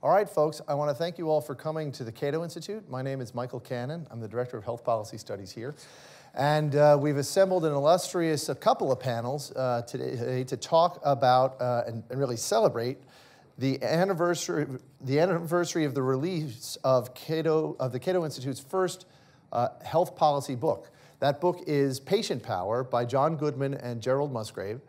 All right, folks, I want to thank you all for coming to the Cato Institute. My name is Michael Cannon. I'm the Director of Health Policy Studies here. And we've assembled an illustrious couple of panels today to talk about and really celebrate the anniversary of the release of the Cato Institute's first health policy book. That book is Patient Power by John Goodman and Gerald Musgrave.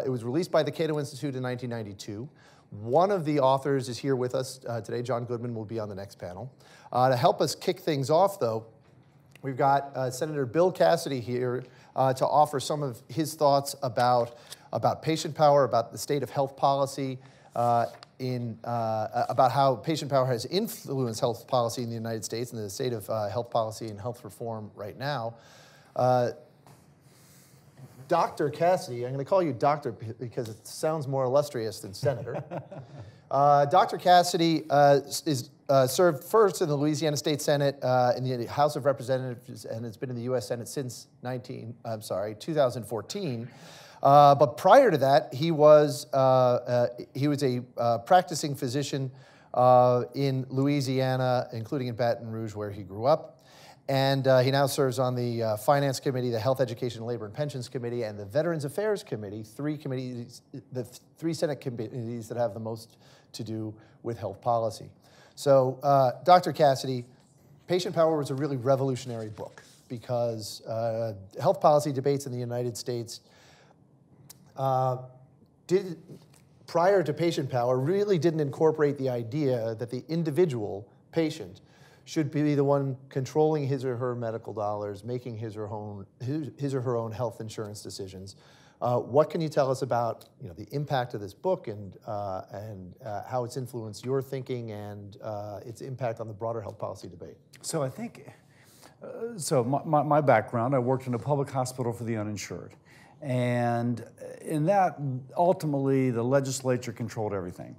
It was released by the Cato Institute in 1992. One of the authors is here with us today. John Goodman will be on the next panel. To help us kick things off, though, we've got Senator Bill Cassidy here to offer some of his thoughts about patient power, about the state of health policy, about how patient power has influenced health policy in the United States and the state of health policy and health reform right now. Dr. Cassidy, I'm going to call you Doctor because it sounds more illustrious than Senator. Dr. Cassidy served first in the Louisiana State Senate in the House of Representatives and has been in the U.S. Senate since 2014. But prior to that, he was a practicing physician in Louisiana, including in Baton Rouge, where he grew up. And he now serves on the Finance Committee, the Health, Education, Labor, and Pensions Committee, and the Veterans Affairs Committee, the three Senate committees that have the most to do with health policy. So, Dr. Cassidy, Patient Power was a really revolutionary book because health policy debates in the United States prior to Patient Power, really didn't incorporate the idea that the individual patient should be the one controlling his or her medical dollars, making his or her own health insurance decisions. What can you tell us about the impact of this book and how it's influenced your thinking and its impact on the broader health policy debate? So I think, my background, I worked in a public hospital for the uninsured. And in that, ultimately, the legislature controlled everything.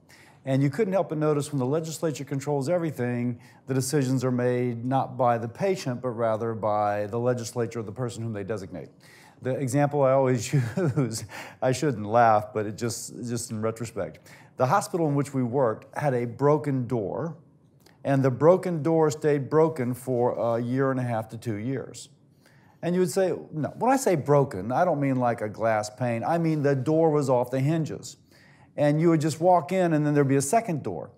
And you couldn't help but notice when the legislature controls everything, the decisions are made not by the patient, but rather by the legislature or the person whom they designate. The example I always use, I shouldn't laugh, but it just in retrospect. The hospital in which we worked had a broken door, and the broken door stayed broken for a year and a half to 2 years. And you would say, no, when I say broken, I don't mean like a glass pane. I mean the door was off the hinges. And you would just walk in, and then there'd be a second door.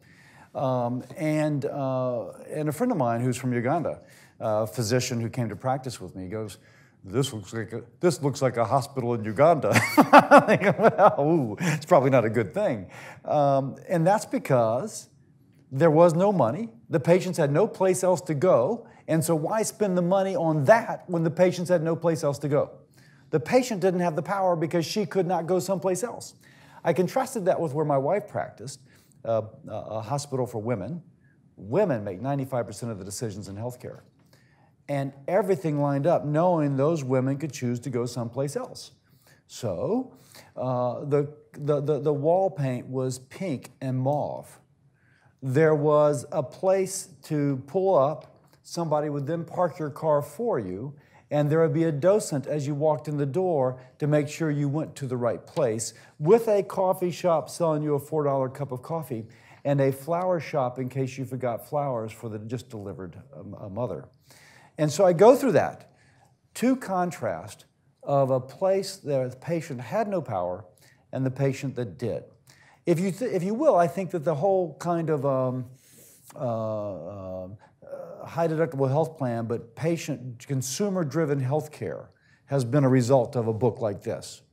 And a friend of mine who's from Uganda, a physician who came to practice with me, he goes, this looks like a hospital in Uganda. I'm thinking, well, ooh, it's probably not a good thing. And that's because there was no money. The patients had no place else to go. And so why spend the money on that when the patients had no place else to go? The patient didn't have the power because she could not go someplace else. I contrasted that with where my wife practiced, a hospital for women. Women make 95% of the decisions in healthcare. And everything lined up knowing those women could choose to go someplace else. So the wall paint was pink and mauve. There was a place to pull up. Somebody would then park your car for you, and there would be a docent as you walked in the door to make sure you went to the right place, with a coffee shop selling you a $4 cup of coffee, and a flower shop in case you forgot flowers for the just delivered mother. And so I go through that to contrast of a place that the patient had no power and the patient that did. If you will, I think that the whole kind of high deductible health plan, but consumer-driven health care has been a result of a book like this.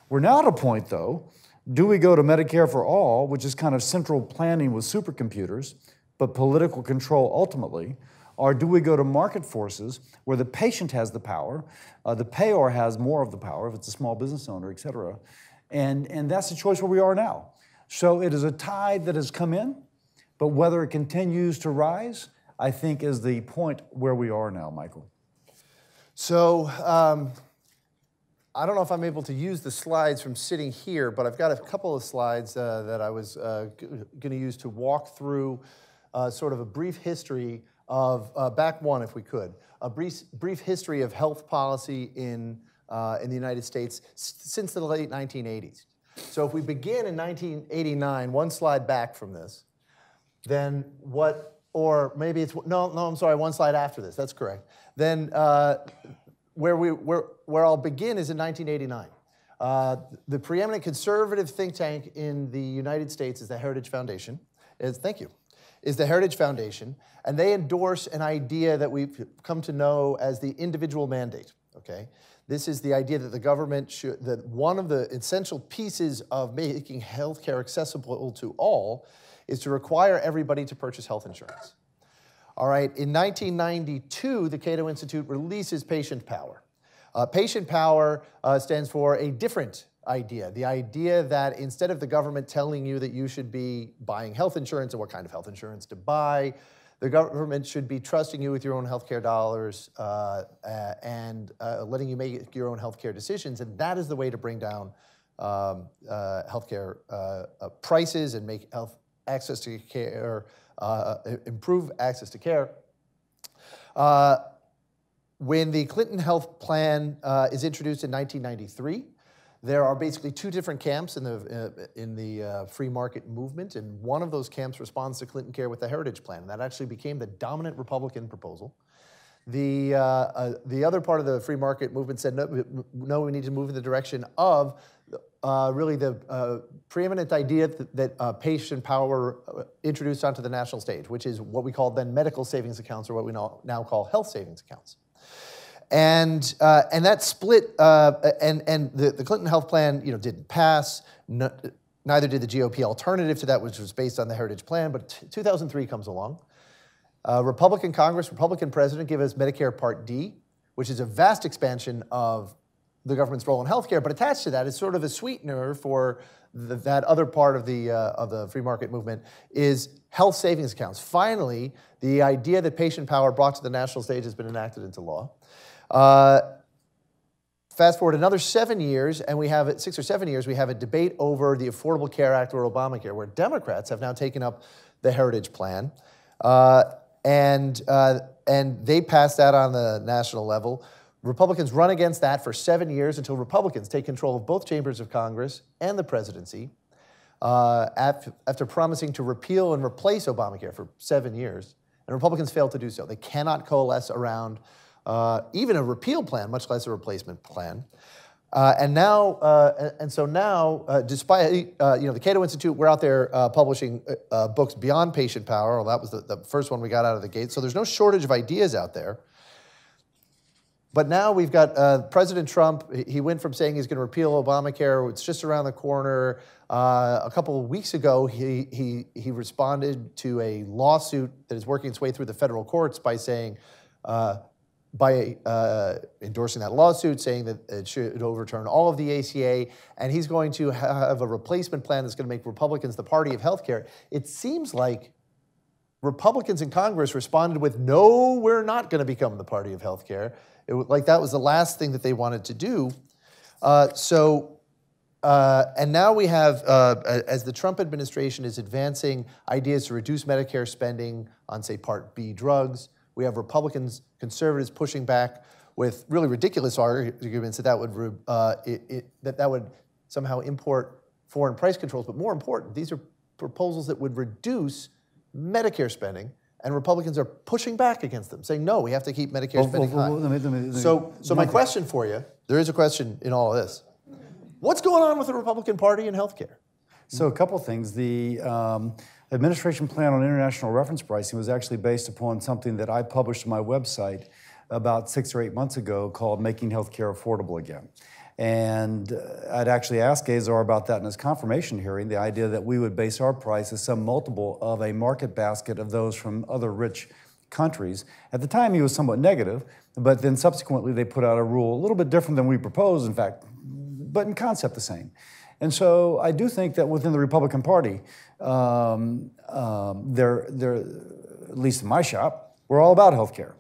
We're now at a point, though, do we go to Medicare for all, which is kind of central planning with supercomputers, but political control ultimately, or do we go to market forces where the patient has the power, the payer has more of the power if it's a small business owner, et cetera, and that's the choice where we are now. So it is a tide that has come in, but whether it continues to rise, I think is the point where we are now, Michael. So I don't know if I'm able to use the slides from sitting here, but I've got a couple of slides that I was going to use to walk through sort of a brief history of, back one if we could, a brief history of health policy in the United States since the late 1980s. So if we begin in 1989, one slide back from this, then what, or maybe it's, no, I'm sorry, one slide after this, that's correct. Then where I'll begin is in 1989. The preeminent conservative think tank in the United States is the Heritage Foundation. Thank you. Is the Heritage Foundation, and they endorse an idea that we've come to know as the individual mandate, okay? This is the idea that the government should, that one of the essential pieces of making healthcare accessible to all is to require everybody to purchase health insurance. All right, in 1992, the Cato Institute releases Patient Power. Patient Power stands for a different idea, the idea that instead of the government telling you that you should be buying health insurance and what kind of health insurance to buy, the government should be trusting you with your own healthcare dollars and letting you make your own healthcare decisions, and that is the way to bring down healthcare prices and make health access to care, improve access to care. When the Clinton Health Plan is introduced in 1993, there are basically two different camps in the free market movement, and one of those camps responds to Clinton Care with the Heritage Plan, and that actually became the dominant Republican proposal. The other part of the free market movement said, no, we need to move in the direction of really the preeminent idea that Patient Power introduced onto the national stage, which is what we call then medical savings accounts, or what we now call health savings accounts. And that split, and the Clinton Health Plan, didn't pass. Neither did the GOP alternative to that, which was based on the Heritage Plan. But 2003 comes along. Republican Congress, Republican president give us Medicare Part D, which is a vast expansion of the government's role in healthcare. But attached to that is sort of a sweetener for that other part of the free market movement is health savings accounts. Finally, the idea that Patient Power brought to the national stage has been enacted into law. Fast forward another 7 years, and we have 6 or 7 years, we have a debate over the Affordable Care Act or Obamacare, where Democrats have now taken up the Heritage Plan, and they passed that on the national level. Republicans run against that for 7 years until Republicans take control of both chambers of Congress and the presidency, after promising to repeal and replace Obamacare for 7 years, and Republicans failed to do so. They cannot coalesce around even a repeal plan, much less a replacement plan. So now, despite the Cato Institute, we're out there publishing books beyond Patient Power. Well, that was the first one we got out of the gate. So there's no shortage of ideas out there. But now we've got President Trump. He went from saying he's going to repeal Obamacare, it's just around the corner. A couple of weeks ago, he responded to a lawsuit that is working its way through the federal courts by saying, endorsing that lawsuit, saying that it should overturn all of the ACA, and he's going to have a replacement plan that's going to make Republicans the party of healthcare. It seems like Republicans in Congress responded with, no, we're not going to become the party of healthcare. Like that was the last thing that they wanted to do. And now we have, as the Trump administration is advancing ideas to reduce Medicare spending on, say, Part B drugs, we have Republicans, conservatives pushing back with really ridiculous arguments that that would somehow import foreign price controls. But more important, these are proposals that would reduce Medicare spending, and Republicans are pushing back against them, saying, no, we have to keep Medicare spending high. So my question for you, there is a question in all of this. What's going on with the Republican Party in healthcare? So a couple things. The administration plan on international reference pricing was actually based upon something that I published on my website about 6 or 8 months ago called Making Healthcare Affordable Again. And I'd actually asked Azar about that in his confirmation hearing, the idea that we would base our price as some multiple of a market basket of those from other rich countries. At the time, he was somewhat negative, but then subsequently they put out a rule a little bit different than we proposed, in fact, but in concept the same. And so I do think that within the Republican Party, they're, at least in my shop, we're all about healthcare.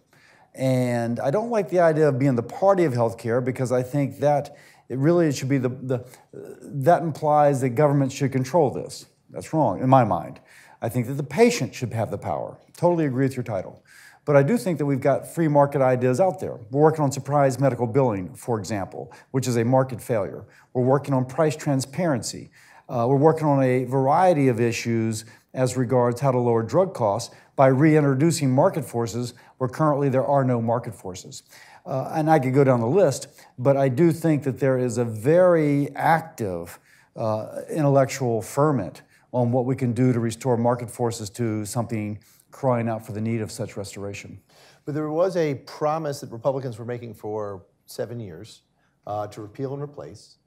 And I don't like the idea of being the party of healthcare because I think that it should be that implies that government should control this. That's wrong, in my mind. I think that the patient should have the power. Totally agree with your title. But I do think that we've got free market ideas out there. We're working on surprise medical billing, for example, which is a market failure. We're working on price transparency. We're working on a variety of issues as regards how to lower drug costs by reintroducing market forces where currently there are no market forces. And I could go down the list, but I do think that there is a very active intellectual ferment on what we can do to restore market forces to something crying out for the need of such restoration. But there was a promise that Republicans were making for 7 years to repeal and replace.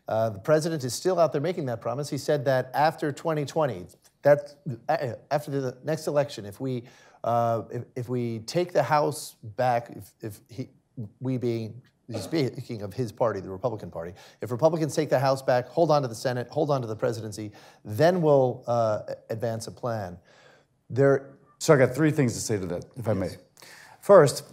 The president is still out there making that promise. He said that after 2020, after the next election, if we take the House back, we being, speaking of his party, the Republican Party, if Republicans take the House back, hold on to the Senate, hold on to the presidency, then we'll advance a plan. So I got 3 things to say to that, if I may. First,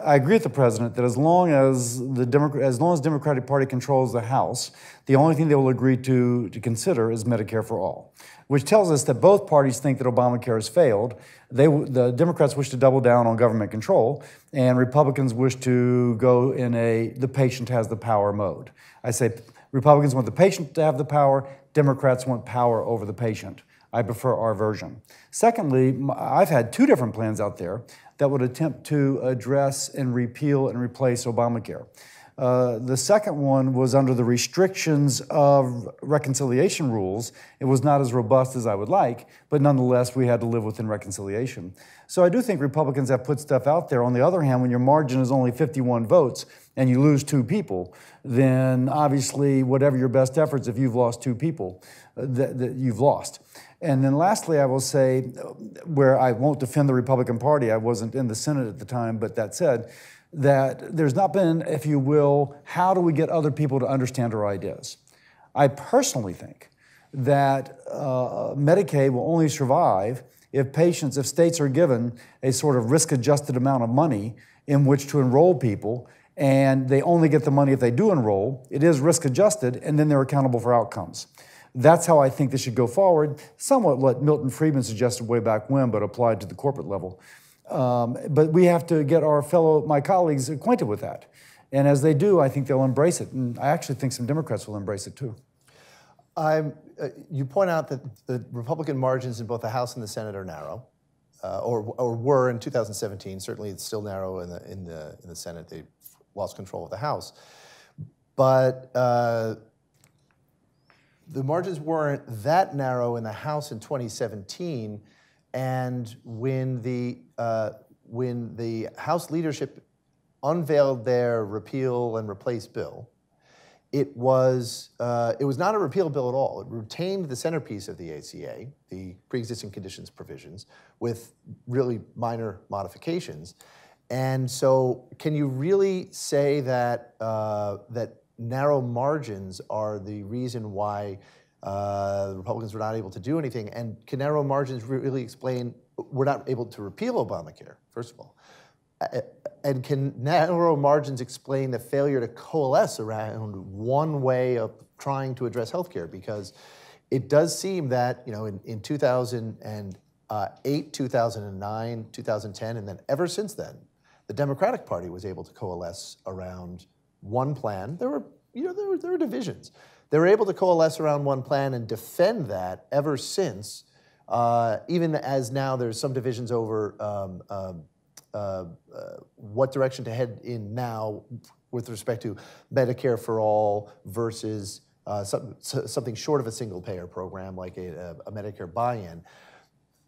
I agree with the president that as long as the Democratic Party controls the House, the only thing they will agree to consider is Medicare for all, which tells us that both parties think that Obamacare has failed. The Democrats wish to double down on government control, and Republicans wish to go in the patient has the power mode. I say Republicans want the patient to have the power, Democrats want power over the patient. I prefer our version. Secondly, I've had 2 different plans out there that would attempt to address and repeal and replace Obamacare. The second one was under the restrictions of reconciliation rules. It was not as robust as I would like, but nonetheless, we had to live within reconciliation. So I do think Republicans have put stuff out there. On the other hand, when your margin is only 51 votes and you lose 2 people, then obviously, whatever your best efforts, if you've lost 2 people, that you've lost. And then lastly, I will say, where I won't defend the Republican Party, I wasn't in the Senate at the time, but that said, that there's not been, if you will, how do we get other people to understand our ideas? I personally think that Medicaid will only survive if states are given a sort of risk-adjusted amount of money in which to enroll people, and they only get the money if they do enroll. It is risk-adjusted, and then they're accountable for outcomes. That's how I think this should go forward, somewhat what Milton Friedman suggested way back when, but applied to the corporate level. But we have to get my colleagues acquainted with that. And as they do, I think they'll embrace it. And I actually think some Democrats will embrace it too. You point out that the Republican margins in both the House and the Senate are narrow, or were in 2017. Certainly it's still narrow in the Senate. They lost control of the House. But the margins weren't that narrow in the House in 2017, and when the House leadership unveiled their repeal and replace bill, it was not a repeal bill at all. It retained the centerpiece of the ACA, the pre-existing conditions provisions, with really minor modifications. And so, can you really say that that narrow margins are the reason why the Republicans were not able to do anything? And can narrow margins really explain we're not able to repeal Obamacare, first of all? And can narrow margins explain the failure to coalesce around one way of trying to address healthcare? Because it does seem that, in 2008, 2009, 2010, and then ever since then, the Democratic Party was able to coalesce around one plan. There were divisions. They were able to coalesce around one plan and defend that ever since, even as now there's some divisions over what direction to head in now with respect to Medicare for all versus something short of a single-payer program like a Medicare buy-in.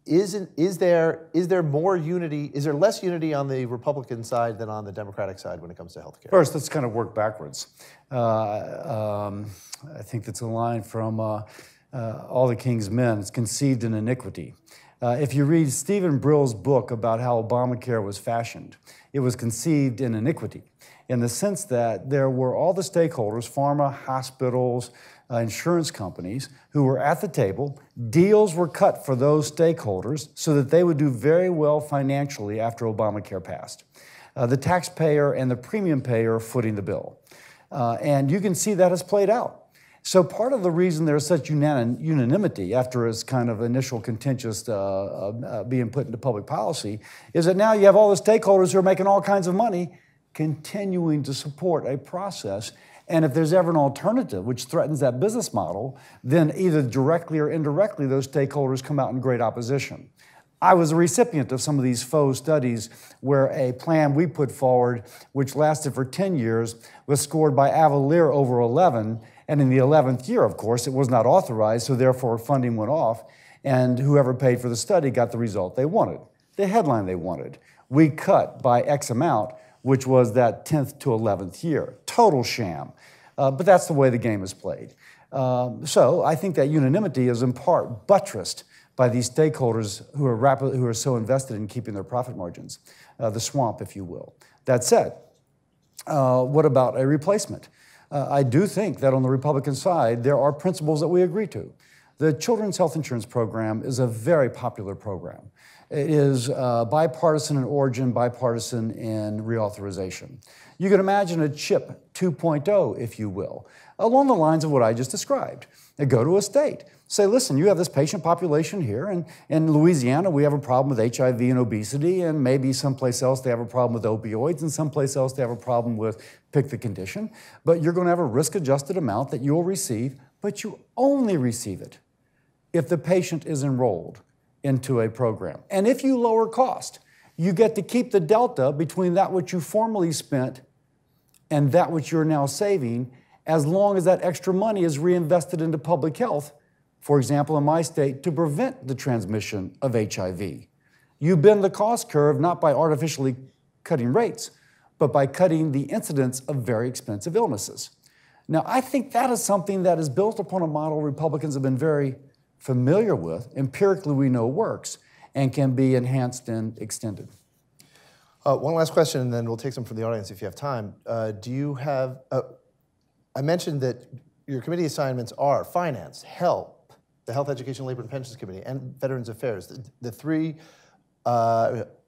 Is there more unity? Is there less unity on the Republican side than on the Democratic side when it comes to healthcare? First, let's kind of work backwards. I think that's a line from All the King's Men. It's conceived in iniquity. If you read Stephen Brill's book about how Obamacare was fashioned, it was conceived in iniquity, in the sense that there were all the stakeholders, pharma, hospitals, insurance companies, who were at the table. Deals were cut for those stakeholders so that they would do very well financially after Obamacare passed. The taxpayer and the premium payer footing the bill. And you can see that has played out. So part of the reason there's such unanimity after its kind of initial contentious being put into public policy is that now you have all the stakeholders who are making all kinds of money continuing to support a process. And if there's ever an alternative which threatens that business model, then either directly or indirectly, those stakeholders come out in great opposition. I was a recipient of some of these faux studies where a plan we put forward, which lasted for 10 years, was scored by Avalier over 11. And in the 11th year, of course, it was not authorized, so therefore funding went off. And whoever paid for the study got the result they wanted, the headline they wanted. We cut by X amount, which was that 10th to 11th year. Total sham. But that's the way the game is played. So I think that unanimity is in part buttressed by these stakeholders who are so invested in keeping their profit margins, the swamp, if you will. That said, what about a replacement? I do think that on the Republican side, there are principles that we agree to. The Children's Health Insurance Program is a very popular program. It is bipartisan in origin, bipartisan in reauthorization. You can imagine a CHIP 2.0, if you will, along the lines of what I just described. They go to a state, say, listen, you have this patient population here, and in Louisiana we have a problem with HIV and obesity, and maybe someplace else they have a problem with opioids, and someplace else they have a problem with pick the condition, but you're going to have a risk-adjusted amount that you'll receive, but you only receive it if the patient is enrolled into a program. And if you lower cost, you get to keep the delta between that which you formerly spent and that which you're now saving, as long as that extra money is reinvested into public health, for example, in my state, to prevent the transmission of HIV. You bend the cost curve not by artificially cutting rates, but by cutting the incidence of very expensive illnesses. Now, I think that is something that is built upon a model Republicans have been very familiar with, empirically we know works, and can be enhanced and extended. One last question, and then we'll take some from the audience if you have time. Do you have, I mentioned that your committee assignments are Finance, Health, the Health, Education, Labor, and Pensions Committee, and Veterans Affairs, the three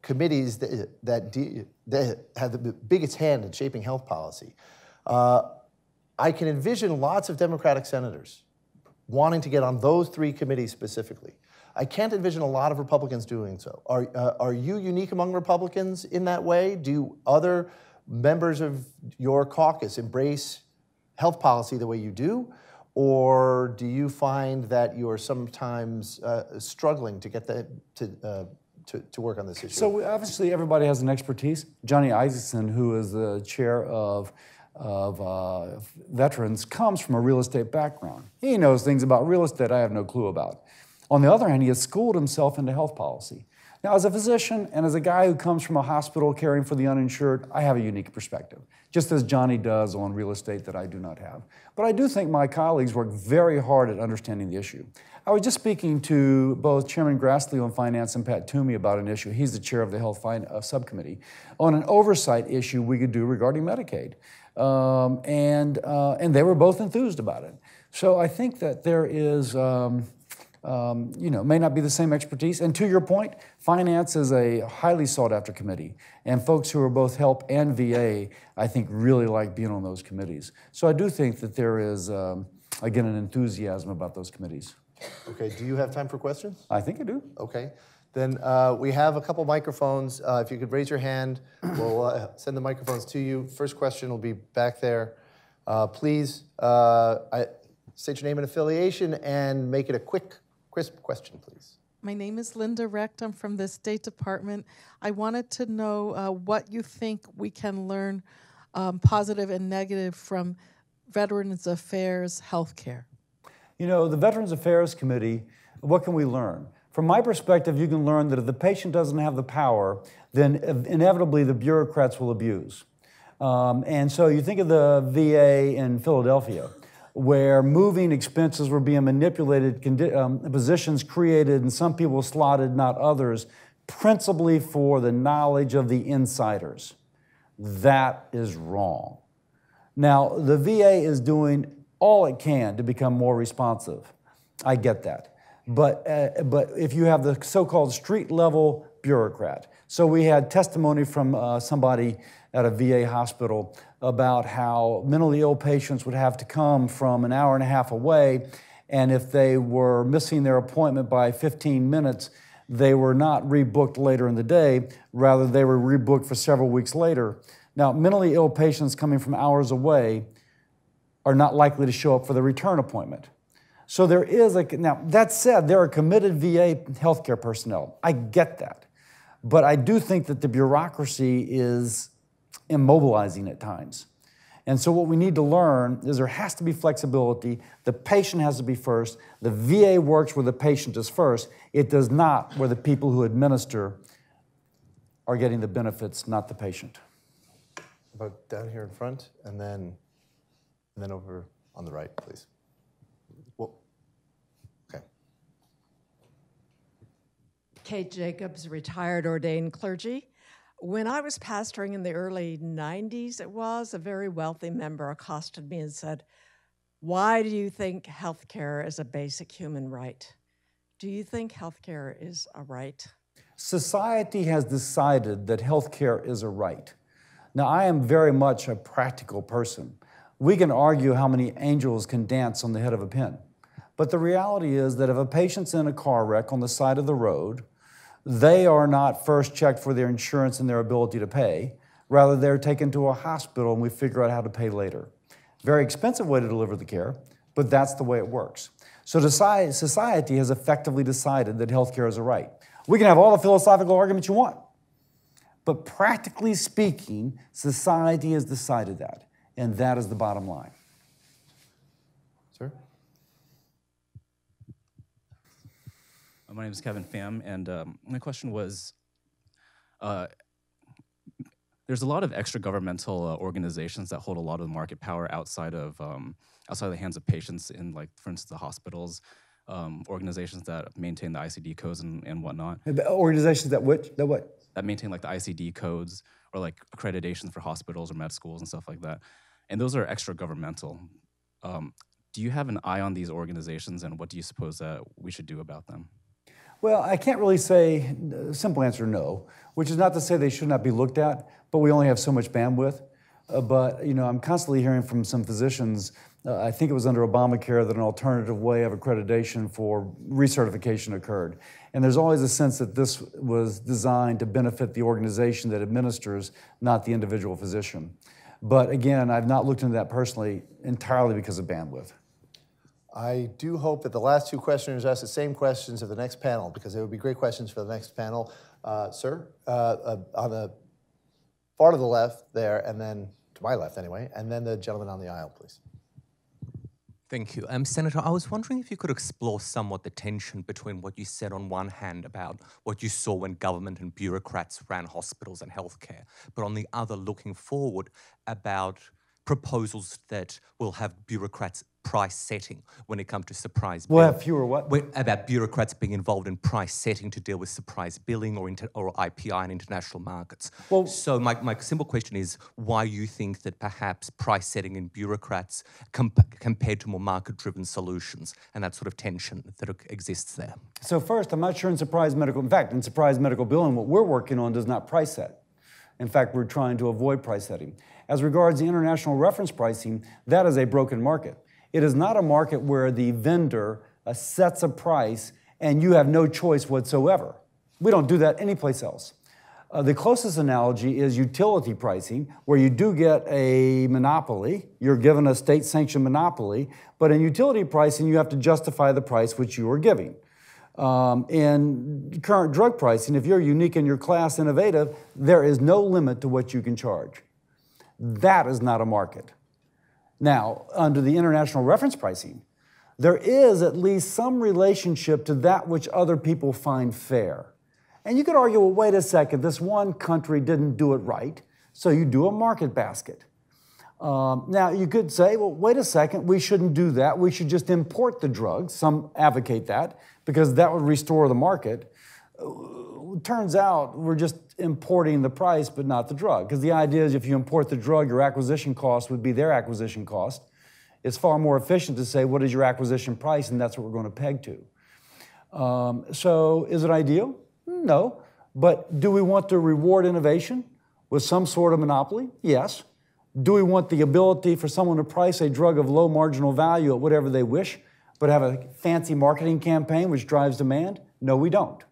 committees that have the biggest hand in shaping health policy. I can envision lots of Democratic senators wanting to get on those three committees specifically. I can't envision a lot of Republicans doing so. Are you unique among Republicans in that way? Do other members of your caucus embrace health policy the way you do? Or do you find that you're sometimes struggling to get to work on this issue? So obviously everybody has an expertise. Johnny Isaacson, who is the chair of veterans, comes from a real estate background. He knows things about real estate I have no clue about. On the other hand, he has schooled himself into health policy. Now, as a physician and as a guy who comes from a hospital caring for the uninsured, I have a unique perspective, just as Johnny does on real estate that I do not have. But I do think my colleagues work very hard at understanding the issue. I was just speaking to both Chairman Grassley on Finance and Pat Toomey about an issue. He's the chair of the Health Subcommittee, on an oversight issue we could do regarding Medicaid. And they were both enthused about it. So I think that there is, may not be the same expertise. And to your point, Finance is a highly sought after committee. And folks who are both Health and VA, I think, really like being on those committees. So I do think that there is, again, an enthusiasm about those committees. Okay, do you have time for questions? I think I do. Okay. Then we have a couple migrophones. If you could raise your hand, we'll send the microphones to you. First question will be back there. Please state your name and affiliation and make it a quick, crisp question, please. My name is Linda Recht. I'm from the State Department. I wanted to know what you think we can learn positive and negative from Veterans Affairs healthcare. You know, the Veterans Affairs Committee, what can we learn? From my perspective, you can learn that if the patient doesn't have the power, then inevitably the bureaucrats will abuse. And so you think of the VA in Philadelphia, where moving expenses were being manipulated, positions created, and some people slotted, not others, principally for the knowledge of the insiders. That is wrong. Now, the VA is doing all it can to become more responsive. I get that. But if you have the so-called street-level bureaucrat, so we had testimony from somebody at a VA hospital about how mentally ill patients would have to come from an hour and a half away, and if they were missing their appointment by 15 minutes, they were not rebooked later in the day, rather they were rebooked for several weeks later. Now, mentally ill patients coming from hours away are not likely to show up for the return appointment. So there is now that said, there are committed VA healthcare personnel. I get that. But I do think that the bureaucracy is immobilizing at times. And so what we need to learn is there has to be flexibility. The patient has to be first. The VA works where the patient is first. It does not where the people who administer are getting the benefits, not the patient. About down here in front, and then over on the right, please. Well, okay. Kate Jacobs, retired ordained clergy. When I was pastoring in the early 90s, a very wealthy member accosted me and said, "Why do you think healthcare is a basic human right? Do you think healthcare is a right?" Society has decided that healthcare is a right. Now, I am very much a practical person. We can argue how many angels can dance on the head of a pin. But the reality is that if a patient's in a car wreck on the side of the road, they are not first checked for their insurance and their ability to pay. Rather, they're taken to a hospital and we figure out how to pay later. Very expensive way to deliver the care, but that's the way it works. So society has effectively decided that healthcare is a right. We can have all the philosophical arguments you want, but practically speaking, society has decided that, and that is the bottom line. Sir? My name is Kevin Pham, and my question was, there's a lot of extra governmental organizations that hold a lot of the market power outside of the hands of patients in, like, for instance, the hospitals, organizations that maintain the ICD codes and whatnot. Organizations that what? That maintain, like, the ICD codes or, like, accreditations for hospitals or med schools and stuff like that. And those are extra governmental. Do you have an eye on these organizations, and what do you suppose that we should do about them? Well, I can't really say, simple answer, no, which is not to say they should not be looked at, but we only have so much bandwidth. But, you know, I'm constantly hearing from some physicians, I think it was under Obamacare, that an alternative way of accreditation for recertification occurred. And there's always a sense that this was designed to benefit the organization that administers, not the individual physician. But again, I've not looked into that personally entirely because of bandwidth. I do hope that the last two questioners ask the same questions of the next panel, because they would be great questions for the next panel. Sir, on the far to the left there, and then to my left anyway, and then the gentleman on the aisle, please. Thank you. Senator, I was wondering if you could explore somewhat the tension between what you said on one hand about what you saw when government and bureaucrats ran hospitals and healthcare, but on the other, looking forward about proposals that will have bureaucrats price setting when it comes to surprise billing. We'll have fewer what? About bureaucrats being involved in price setting to deal with surprise billing or IPI in international markets. Well, so my simple question is why you think that perhaps price setting in bureaucrats compared to more market-driven solutions and that sort of tension that exists there. So first, I'm not sure in surprise medical billing, what we're working on does not price set. In fact, we're trying to avoid price setting. As regards the international reference pricing, that is a broken market. It is not a market where the vendor sets a price and you have no choice whatsoever. We don't do that anyplace else. The closest analogy is utility pricing, where you do get a monopoly. You're given a state-sanctioned monopoly, but in utility pricing, you have to justify the price which you are giving. In current drug pricing, if you're unique in your class, innovative, there is no limit to what you can charge. That is not a market. Now, under the international reference pricing, there is at least some relationship to that which other people find fair. And you could argue, well, wait a second, this one country didn't do it right, so you do a market basket. Now, you could say, well, wait a second, we shouldn't do that. We should just import the drugs. Some advocate that because that would restore the market. Turns out we're just importing the price but not the drug, because the idea is if you import the drug, your acquisition cost would be their acquisition cost. It's far more efficient to say, what is your acquisition price, and that's what we're going to peg to. So is it ideal? No. But do we want to reward innovation with some sort of monopoly? Yes. Do we want the ability for someone to price a drug of low marginal value at whatever they wish, but have a fancy marketing campaign which drives demand? No, we don't.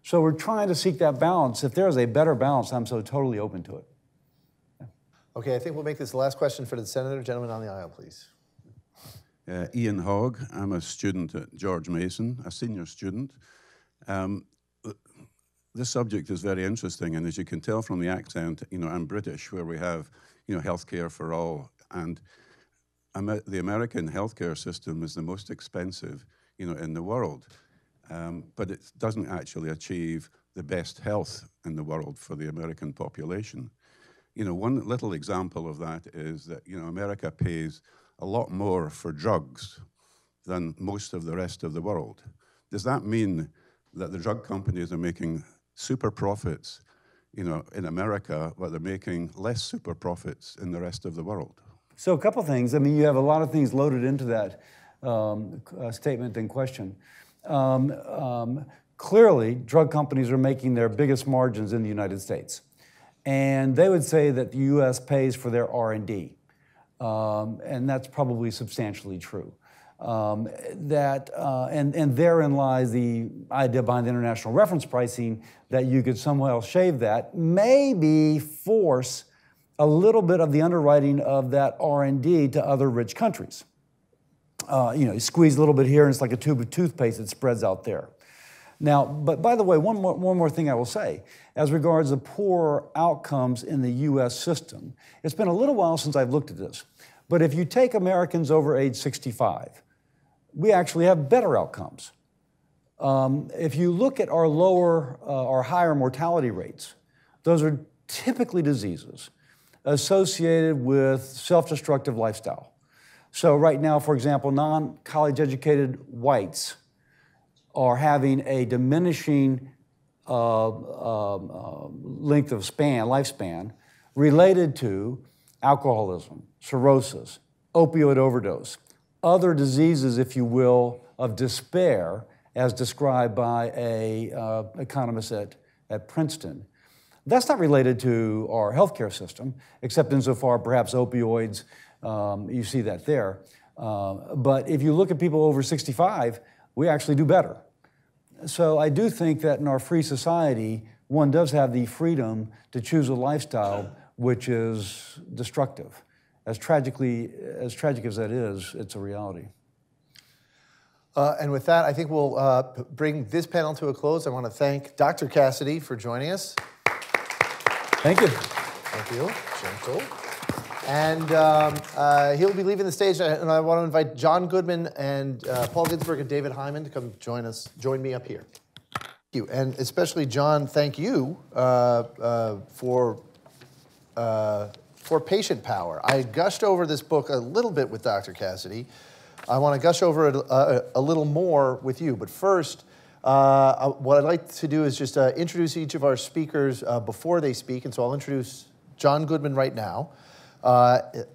So we're trying to seek that balance. If there's a better balance, I'm so totally open to it. Okay, I think we'll make this the last question for the senator. Gentleman on the aisle, please. Ian Hogg. I'm a student at George Mason, a senior student. This subject is very interesting, and as you can tell from the accent, I'm British, where we have, healthcare for all, and the American healthcare system is the most expensive, in the world, but it doesn't actually achieve the best health in the world for the American population. One little example of that is that, America pays a lot more for drugs than most of the rest of the world. Does that mean that the drug companies are making super profits, in America, but they're making less super profits in the rest of the world? So a couple things. I mean, you have a lot of things loaded into that statement and question. Clearly, drug companies are making their biggest margins in the United States. And they would say that the U.S. pays for their R&D. And that's probably substantially true. And therein lies the idea behind the international reference pricing, that you could somehow shave that, maybe force a little bit of the underwriting of that R&D to other rich countries. You squeeze a little bit here, and it's like a tube of toothpaste that spreads out there. Now, but by the way, one more thing I will say. As regards the poor outcomes in the U.S. system, it's been a little while since I've looked at this. But if you take Americans over age 65, we actually have better outcomes. If you look at our higher mortality rates, those are typically diseases associated with self-destructive lifestyle. So right now, for example, non-college educated whites are having a diminishing lifespan related to alcoholism, cirrhosis, opioid overdose, other diseases, if you will, of despair, as described by an economist at Princeton. That's not related to our healthcare system, except insofar perhaps opioids, you see that there. But if you look at people over 65, we actually do better. So I do think that in our free society, one does have the freedom to choose a lifestyle which is destructive. As tragic as that is, it's a reality. And with that, I think we'll bring this panel to a close. I want to thank Dr. Cassidy for joining us. Thank you. Thank you. Gentle. And he'll be leaving the stage, and I want to invite John Goodman and Paul Ginsberg and David Hyman to come join me up here. Thank you. And especially, John, thank you for patient power. I gushed over this book a little bit with Dr. Cassidy. I want to gush over it a little more with you. But first, what I'd like to do is just introduce each of our speakers before they speak. And so I'll introduce John Goodman right now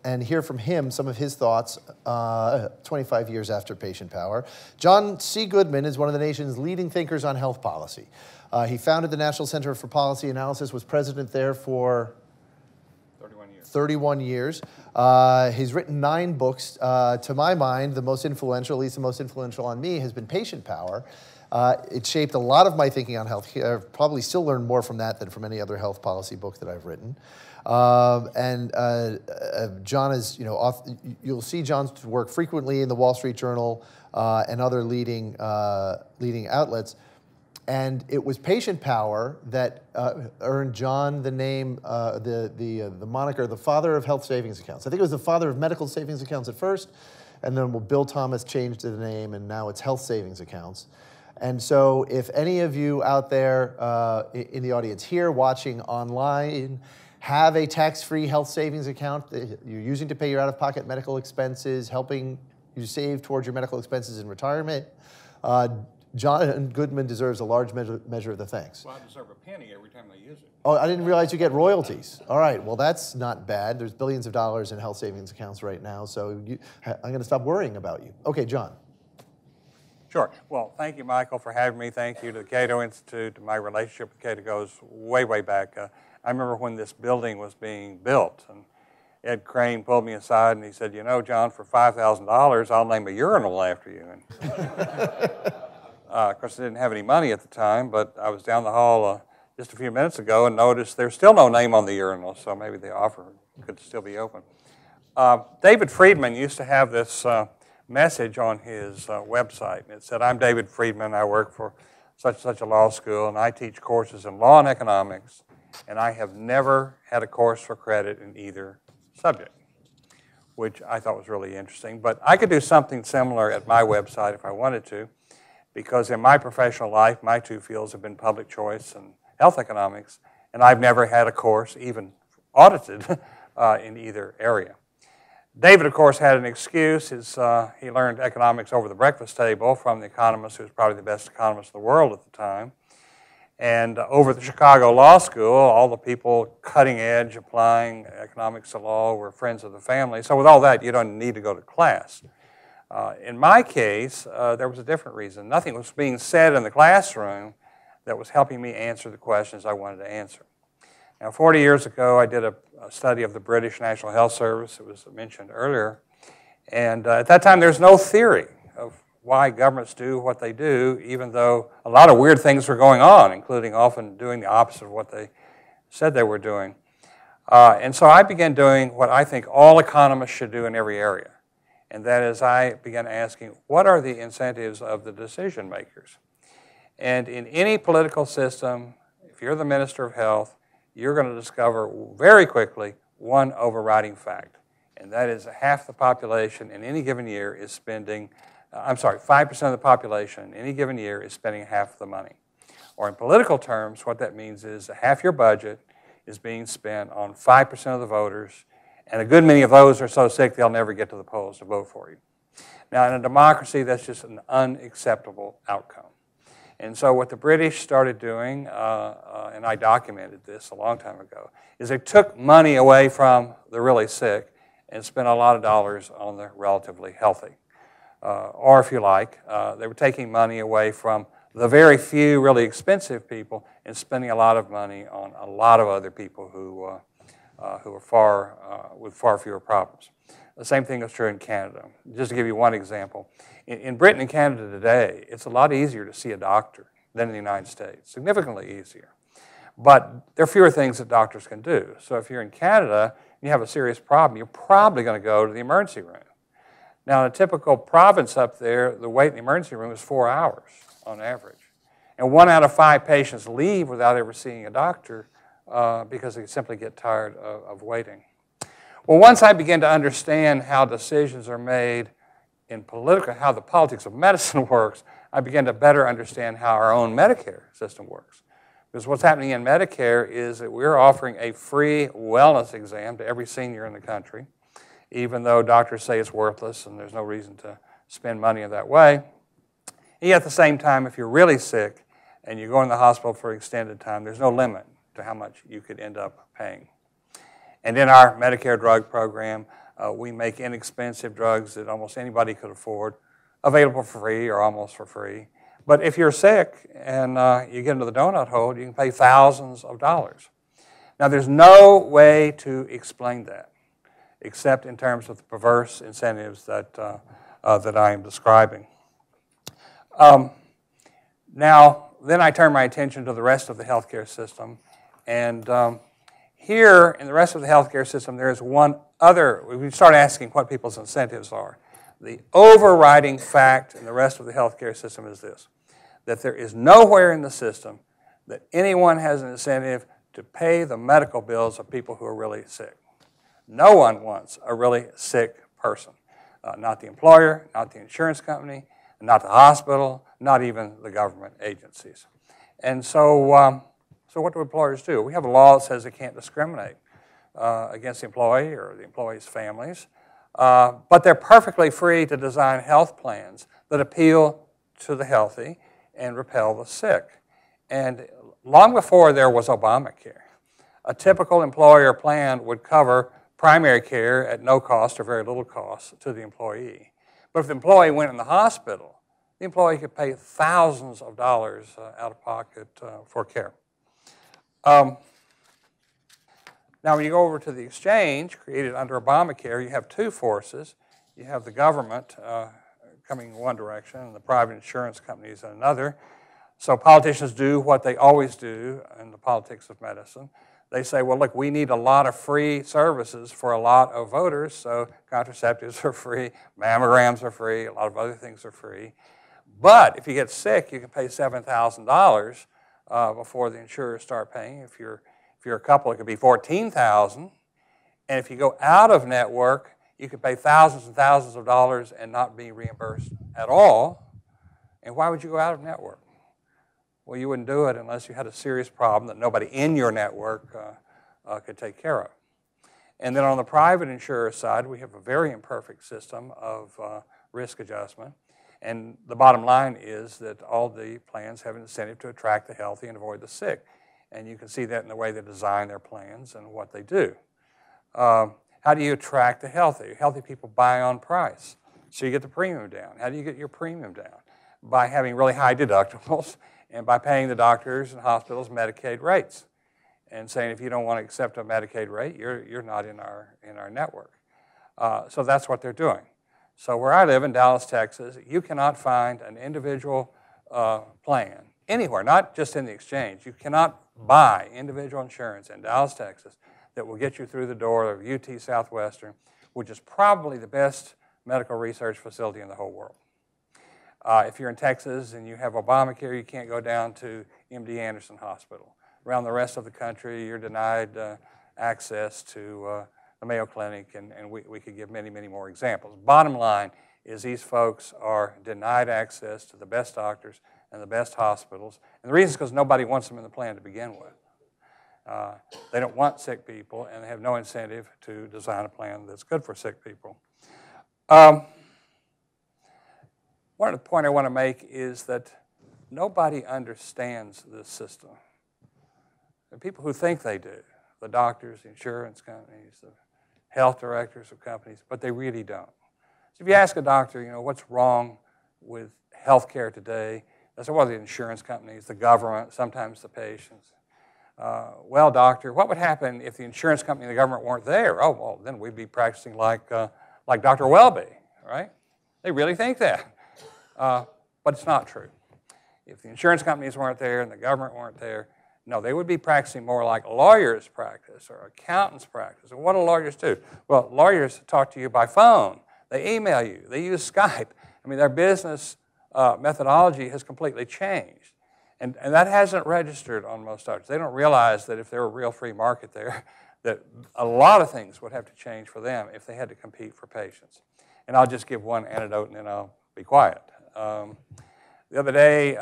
and hear from him some of his thoughts 25 years after Patient Power. John C. Goodman is one of the nation's leading thinkers on health policy. He founded the National Center for Policy Analysis, was president there for 31 years. He's written 9 books. To my mind, the most influential, at least the most influential on me, has been Patient Power. It shaped a lot of my thinking on health care. I've probably still learned more from that than from any other health policy book that I've written. John is, you'll see John's work frequently in the Wall Street Journal and other leading outlets. And it was Patient Power that earned John the name, the moniker, the father of health savings accounts. I think it was the father of medical savings accounts at first, and then Bill Thomas changed the name, and now it's health savings accounts. And so if any of you out there in the audience here, watching online, have a tax-free health savings account that you're using to pay your out-of-pocket medical expenses, helping you save towards your medical expenses in retirement, John Goodman deserves a large measure of the thanks. Well, I deserve a penny every time I use it. Oh, I didn't realize you get royalties. All right, well, that's not bad. There's billions of dollars in health savings accounts right now, so I'm going to stop worrying about you. Okay, John. Sure. Well, thank you, Michael, for having me. Thank you to the Cato Institute. My relationship with Cato goes way, way back. I remember when this building was being built, and Ed Crane pulled me aside and he said, John, for $5,000, I'll name a urinal after you. Of course, I didn't have any money at the time, but I was down the hall just a few minutes ago and noticed there's still no name on the urinal, so maybe the offer could still be open. David Friedman used to have this message on his website. And it said, "I'm David Friedman. I work for such and such a law school, and I teach courses in law and economics, and I have never had a course for credit in either subject," which I thought was really interesting. But I could do something similar at my website if I wanted to, because in my professional life, my two fields have been public choice and health economics, and I've never had a course even audited in either area. David, of course, had an excuse. He learned economics over the breakfast table from the economist who was probably the best economist in the world at the time. And over at the Chicago Law School, all the people cutting edge applying economics to law were friends of the family. So with all that, you don't need to go to class. In my case, there was a different reason. Nothing was being said in the classroom that was helping me answer the questions I wanted to answer. Now, 40 years ago, I did a study of the British National Health Service. It was mentioned earlier. And at that time, there's no theory of why governments do what they do, even though a lot of weird things were going on, including often doing the opposite of what they said they were doing. And so I began doing what I think all economists should do in every area. And that is, I began asking, what are the incentives of the decision makers? And in any political system, if you're the Minister of Health, you're going to discover very quickly one overriding fact, and that is half the population in any given year is spending, 5% of the population in any given year is spending half the money. Or in political terms, what that means is half your budget is being spent on 5% of the voters, and a good many of those are so sick they'll never get to the polls to vote for you. Now, in a democracy, that's just an unacceptable outcome. And so what the British started doing, and I documented this a long time ago, is they took money away from the really sick and spent a lot of dollars on the relatively healthy. Or if you like, they were taking money away from the very few really expensive people and spending a lot of money on a lot of other people who are with far fewer problems. The same thing is true in Canada. Just to give you one example, in Britain and Canada today, it's a lot easier to see a doctor than in the United States, significantly easier. But there are fewer things that doctors can do. So if you're in Canada and you have a serious problem, you're probably going to go to the emergency room. Now, in a typical province up there, the wait in the emergency room is 4 hours on average. And 1 out of 5 patients leave without ever seeing a doctor because they simply get tired of waiting. Well, once I began to understand how decisions are made in political, how the politics of medicine works, I began to better understand how our own Medicare system works. Because what's happening in Medicare is that we're offering a free wellness exam to every senior in the country, even though doctors say it's worthless and there's no reason to spend money in that way. And yet at the same time, if you're really sick and you go in the hospital for extended time, there's no limit to how much you could end up paying. And in our Medicare drug program, we make inexpensive drugs that almost anybody could afford available for free or almost for free. But if you're sick and you get into the donut hole, you can pay thousands of dollars. Now, there's no way to explain that except in terms of the perverse incentives that I am describing. Now, then I turn my attention to the rest of the healthcare system. And here in the rest of the healthcare system, there is one other, we start asking what people's incentives are. The overriding fact in the rest of the healthcare system is this, that there is nowhere in the system that anyone has an incentive to pay the medical bills of people who are really sick. No one wants a really sick person. Not the employer, not the insurance company, not the hospital, not even the government agencies. And so, so what do employers do? We have a law that says they can't discriminate against the employee or the employee's families, but they're perfectly free to design health plans that appeal to the healthy and repel the sick. And long before there was Obamacare, a typical employer plan would cover primary care at no cost or very little cost to the employee. But if the employee went in the hospital, the employee could pay thousands of dollars out of pocket for care. Now, when you go over to the exchange created under Obamacare, you have two forces. You have the government coming in one direction and the private insurance companies in another. So politicians do what they always do in the politics of medicine. they say, well, look, we need a lot of free services for a lot of voters, so contraceptives are free, mammograms are free, a lot of other things are free. But if you get sick, you can pay $7,000 before the insurers start paying. If you're a couple, it could be $14,000. And if you go out of network, you could pay thousands and thousands of dollars and not be reimbursed at all. And why would you go out of network? Well, you wouldn't do it unless you had a serious problem that nobody in your network could take care of. And then on the private insurer side, we have a very imperfect system of risk adjustment. And the bottom line is that all the plans have an incentive to attract the healthy and avoid the sick. And you can see that in the way they design their plans and what they do. How do you attract the healthy? Healthy people buy on price, so you get the premium down. How do you get your premium down? By having really high deductibles and by paying the doctors and hospitals Medicaid rates and saying if you don't want to accept a Medicaid rate, you're not in our network. So that's what they're doing. So where I live in Dallas, Texas, you cannot find an individual plan anywhere, not just in the exchange. You cannot buy individual insurance in Dallas, Texas that will get you through the door of UT Southwestern, which is probably the best medical research facility in the whole world. If you're in Texas and you have Obamacare, you can't go down to MD Anderson Hospital. Around the rest of the country, you're denied access to the Mayo Clinic, and we could give many, many more examples. Bottom line is these folks are denied access to the best doctors and the best hospitals. And the reason is because nobody wants them in the plan to begin with. They don't want sick people, and they have no incentive to design a plan that's good for sick people. One of the point I want to make is that nobody understands this system. The people who think they do, the doctors, the insurance companies, the health directors of companies, but they really don't. So if you ask a doctor, what's wrong with healthcare today, they say, well, the insurance companies, the government, sometimes the patients. Well, doctor, what would happen if the insurance company and the government weren't there? Oh, well, then we'd be practicing like Dr. Welby, right? They really think that. But it's not true. If the insurance companies weren't there and the government weren't there, no, they would be practicing more like lawyers practice or accountants practice. And what do lawyers do? Well, lawyers talk to you by phone. They email you. They use Skype. I mean, their business methodology has completely changed. And that hasn't registered on most doctors. They don't realize that if there were a real free market there, that a lot of things would have to change for them if they had to compete for patients. And I'll just give one anecdote and then I'll be quiet. The other day,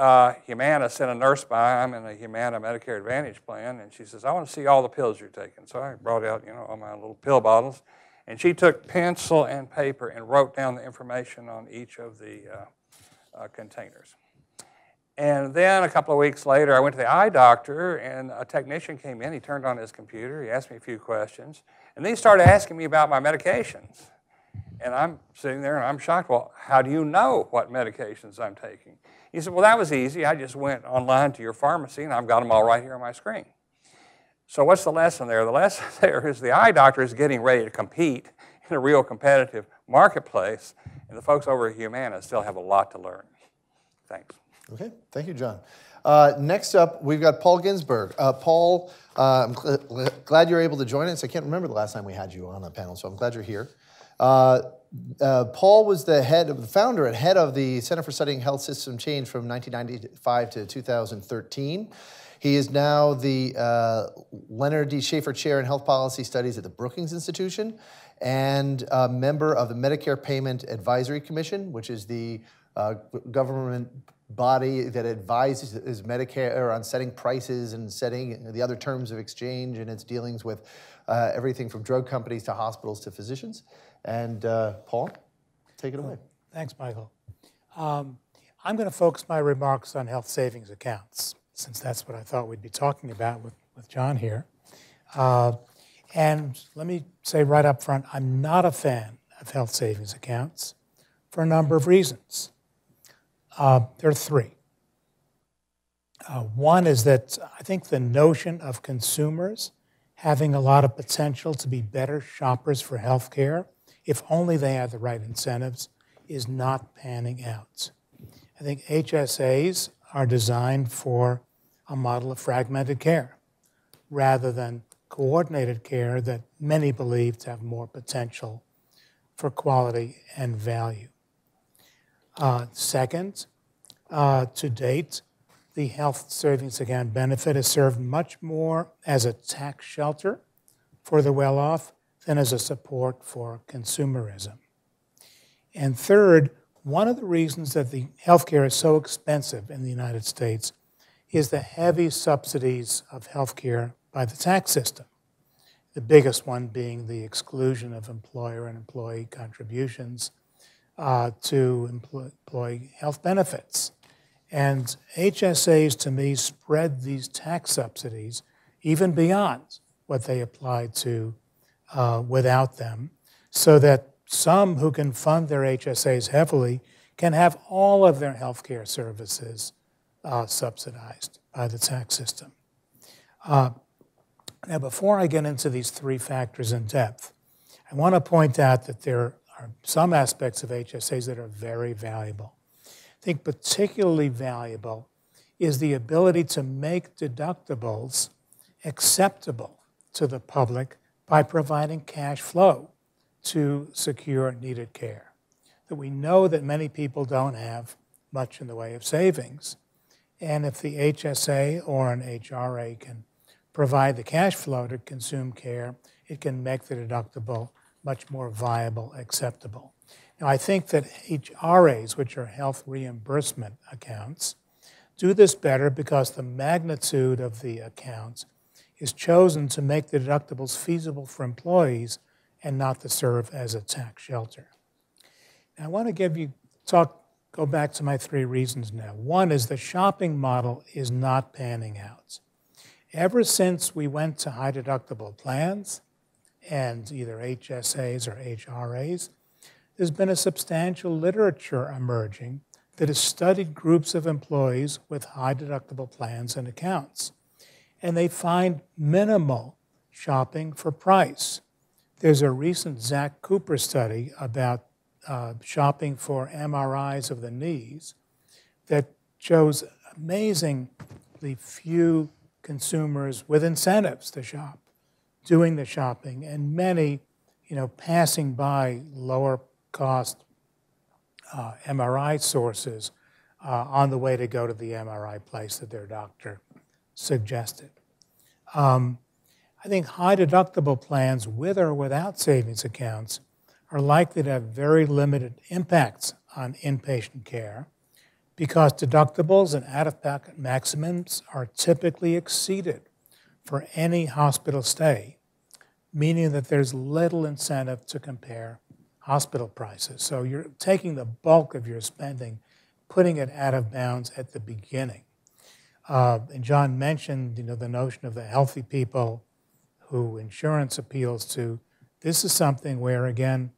Humana sent a nurse by. I'm in a Humana Medicare Advantage plan, and she says, I want to see all the pills you're taking. So I brought out, all my little pill bottles, and she took pencil and paper and wrote down the information on each of the containers. And then a couple of weeks later, I went to the eye doctor, and a technician came in. He turned on his computer. He asked me a few questions, and then he started asking me about my medications. And I'm sitting there, and I'm shocked. Well, how do you know what medications I'm taking? He said, well, that was easy. I just went online to your pharmacy, and I've got them all right here on my screen. So what's the lesson there? The lesson there is the eye doctor is getting ready to compete in a real competitive marketplace, and the folks over at Humana still have a lot to learn. Thanks. Okay, thank you, John. Next up, we've got Paul Ginsberg. Paul, I'm glad you're able to join us. I can't remember the last time we had you on a panel, so I'm glad you're here. Paul was the founder and head of the Center for Studying Health System Change from 1995 to 2013. He is now the Leonard D. Schaeffer Chair in Health Policy Studies at the Brookings Institution and a member of the Medicare Payment Advisory Commission, which is the government body that advises Medicare on setting prices and setting the other terms of exchange and its dealings with everything from drug companies to hospitals to physicians. And Paul, take it away. Thanks, Michael. I'm going to focus my remarks on health savings accounts, since that's what I thought we'd be talking about with John here. And let me say right up front, I'm not a fan of health savings accounts for a number of reasons. There are three. One is that I think the notion of consumers having a lot of potential to be better shoppers for health care, if only they had the right incentives, is not panning out. I think HSAs are designed for a model of fragmented care rather than coordinated care that many believe to have more potential for quality and value. Second, to date, the health savings account benefit has served much more as a tax shelter for the well-off than as a support for consumerism. And third, one of the reasons that the healthcare is so expensive in the United States is the heavy subsidies of healthcare by the tax system. The biggest one being the exclusion of employer and employee contributions to employee health benefits. And HSAs, to me, spread these tax subsidies even beyond what they applied to without them, so that some who can fund their HSAs heavily can have all of their healthcare services subsidized by the tax system. Now, before I get into these three factors in depth, I want to point out that there are some aspects of HSAs that are very valuable. I think particularly valuable is the ability to make deductibles acceptable to the public by providing cash flow to secure needed care. That we know that many people don't have much in the way of savings, and if the HSA or an HRA can provide the cash flow to consume care, it can make the deductible much more viable, acceptable. Now, I think that HRAs, which are health reimbursement accounts, do this better because the magnitude of the accounts is chosen to make the deductibles feasible for employees and not to serve as a tax shelter. Now, I want to go back to my three reasons now. One is the shopping model is not panning out. Ever since we went to high deductible plans and either HSAs or HRAs, there's been a substantial literature emerging that has studied groups of employees with high deductible plans and accounts. And they find minimal shopping for price. There's a recent Zach Cooper study about shopping for MRIs of the knees that shows amazingly few consumers with incentives to shop doing the shopping, and many, passing by lower cost MRI sources on the way to go to the MRI place that their doctor suggested. I think high deductible plans with or without savings accounts are likely to have very limited impacts on inpatient care because deductibles and out-of-pocket maximums are typically exceeded for any hospital stay, meaning that there's little incentive to compare hospital prices. So you're taking the bulk of your spending, putting it out of bounds at the beginning. And John mentioned, the notion of the healthy people who insurance appeals to. This is something where, again,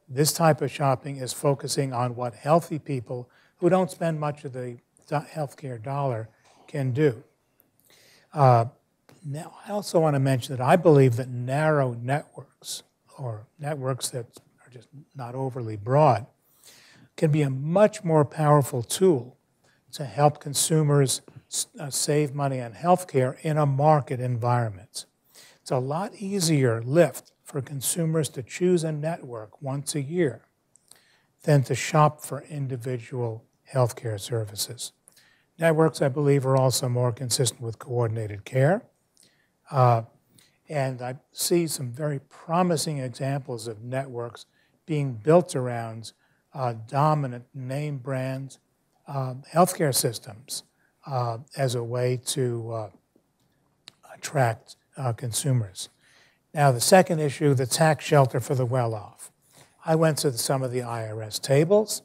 this type of shopping is focusing on what healthy people who don't spend much of the healthcare dollar can do. Now, I also want to mention that I believe that narrow networks, or networks that are just not overly broad, can be a much more powerful tool to help consumers save money on healthcare in a market environment. It's a lot easier lift for consumers to choose a network once a year than to shop for individual healthcare services. Networks, I believe, are also more consistent with coordinated care. And I see some very promising examples of networks being built around dominant name brand healthcare systems as a way to attract consumers. Now, the second issue, the tax shelter for the well-off. I went to some of the IRS tables,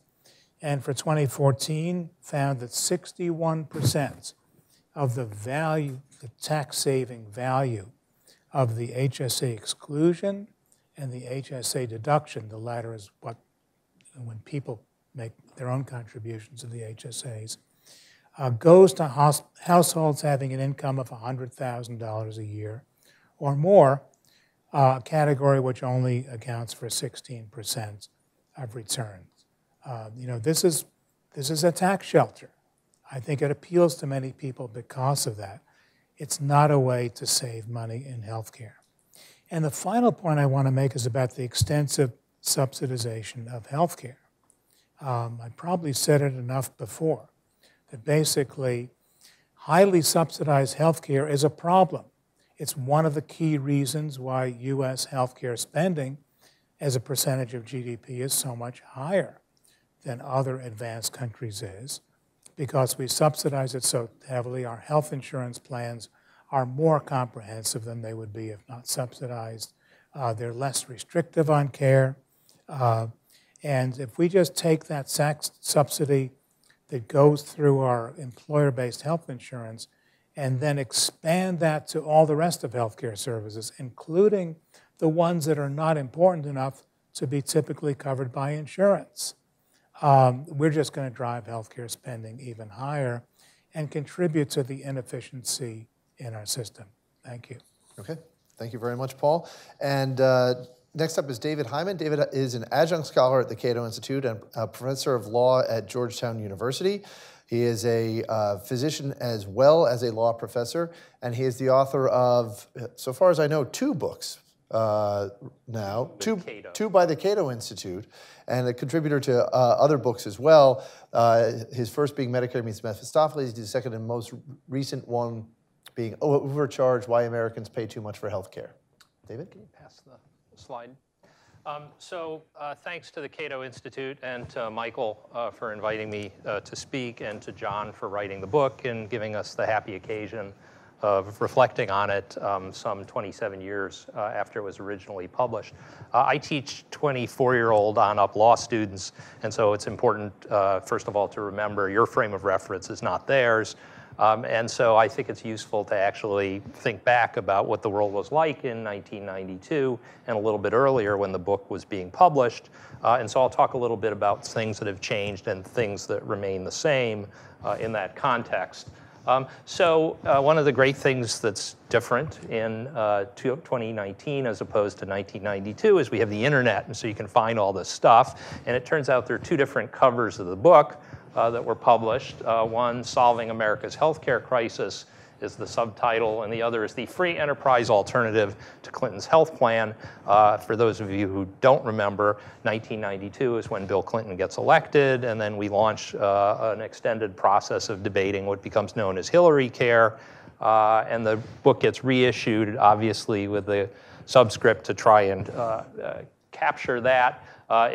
and for 2014, found that 61% of the value, the tax-saving value of the HSA exclusion and the HSA deduction, the latter is what, when people make their own contributions to the HSAs, goes to households having an income of $100,000 a year or more, a category which only accounts for 16% of returns. This is a tax shelter. I think it appeals to many people because of that. It's not a way to save money in healthcare. And the final point I want to make is about the extensive subsidization of healthcare. I probably said it enough before, that basically highly subsidized healthcare is a problem. It's one of the key reasons why U.S. healthcare spending as a percentage of GDP is so much higher than other advanced countries is, because we subsidize it so heavily. Our health insurance plans are more comprehensive than they would be if not subsidized. They're less restrictive on care. And if we just take that subsidy that goes through our employer-based health insurance and then expand that to all the rest of healthcare services, including the ones that are not important enough to be typically covered by insurance, we're just going to drive healthcare spending even higher and contribute to the inefficiency in our system. Thank you. Okay, thank you very much, Paul. And next up is David Hyman. David is an adjunct scholar at the Cato Institute and a professor of law at Georgetown University. He is a physician as well as a law professor, and he is the author of, so far as I know, 2 books now, two by the Cato Institute, and a contributor to other books as well. His first being Medicare Meets Mephistopheles, the second and most recent one being Overcharged, Why Americans Pay Too Much for Healthcare. David? Can you pass the slide? Thanks to the Cato Institute and to Michael for inviting me to speak, and to John for writing the book and giving us the happy occasion of reflecting on it some 27 years after it was originally published. I teach 24-year-old on-up law students, and so it's important, first of all, to remember your frame of reference is not theirs. And so I think it's useful to actually think back about what the world was like in 1992 and a little bit earlier when the book was being published. And so I'll talk a little bit about things that have changed and things that remain the same in that context. One of the great things that's different in 2019 as opposed to 1992 is we have the internet, and so you can find all this stuff. And it turns out there are 2 different covers of the book that were published. One, Solving America's Healthcare Crisis, is the subtitle, and the other is the Free Enterprise Alternative to Clinton's Health Plan. For those of you who don't remember, 1992 is when Bill Clinton gets elected, and then we launch an extended process of debating what becomes known as Hillary Care, and the book gets reissued, obviously, with the subscript to try and capture that.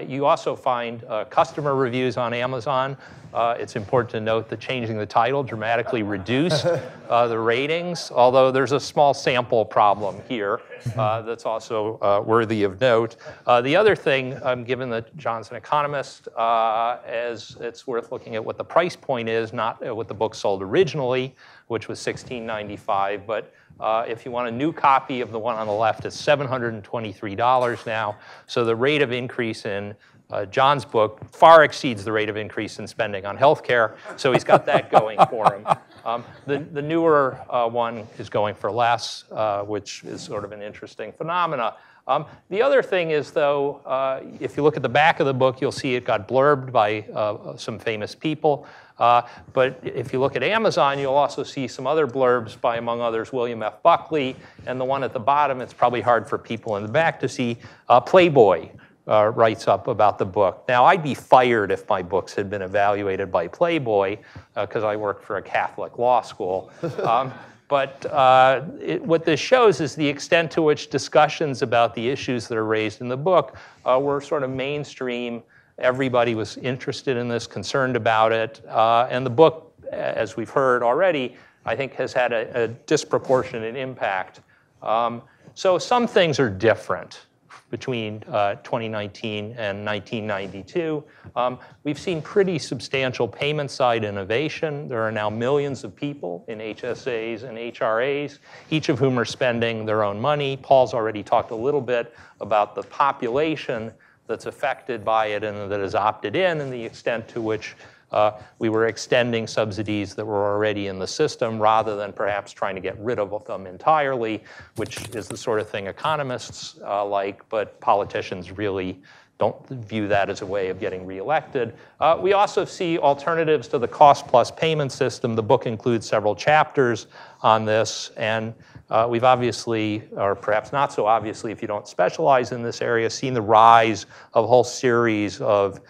You also find customer reviews on Amazon. It's important to note that changing the title dramatically reduced the ratings, although there's a small sample problem here that's also worthy of note. The other thing, given that John's an economist, is it's worth looking at what the price point is, not what the book sold originally, which was $16.95, but if you want a new copy of the one on the left, it's $723 now. So the rate of increase in John's book far exceeds the rate of increase in spending on healthcare, so he's got that going for him. The newer one is going for less, which is sort of an interesting phenomena. The other thing is, though, if you look at the back of the book, you'll see it got blurbed by some famous people. But if you look at Amazon, you'll also see some other blurbs by, among others, William F. Buckley. And the one at the bottom, it's probably hard for people in the back to see, Playboy writes up about the book. Now, I'd be fired if my books had been evaluated by Playboy, because I worked for a Catholic law school. But what this shows is the extent to which discussions about the issues that are raised in the book were sort of mainstream. Everybody was interested in this, concerned about it. And the book, as we've heard already, I think has had a disproportionate impact. So some things are different between 2019 and 1992. We've seen pretty substantial payment side innovation. There are now millions of people in HSAs and HRAs, each of whom are spending their own money. Paul's already talked a little bit about the population that's affected by it and that has opted in, and the extent to which we were extending subsidies that were already in the system rather than perhaps trying to get rid of them entirely, which is the sort of thing economists like, but politicians really don't view that as a way of getting reelected. We also see alternatives to the cost-plus payment system. The book includes several chapters on this, and we've obviously, or perhaps not so obviously if you don't specialize in this area, seen the rise of a whole series of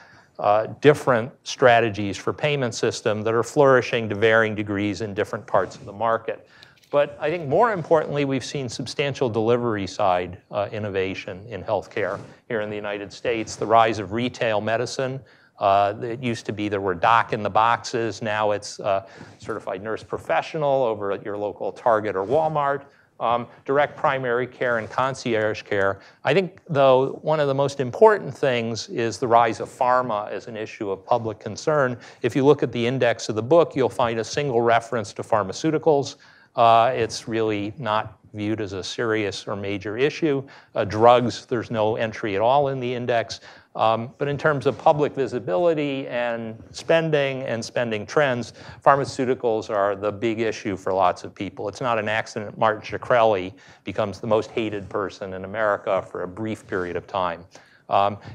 different strategies for payment system that are flourishing to varying degrees in different parts of the market. But I think more importantly, we've seen substantial delivery side innovation in healthcare here in the United States. The rise of retail medicine. It used to be there were doc in the boxes. Now it's certified nurse professional over at your local Target or Walmart. Direct primary care and concierge care. I think, though, one of the most important things is the rise of pharma as an issue of public concern. If you look at the index of the book, you'll find a single reference to pharmaceuticals. It's really not viewed as a serious or major issue. Drugs, there's no entry at all in the index. But in terms of public visibility and spending trends, pharmaceuticals are the big issue for lots of people. It's not an accident Martin Shkreli becomes the most hated person in America for a brief period of time.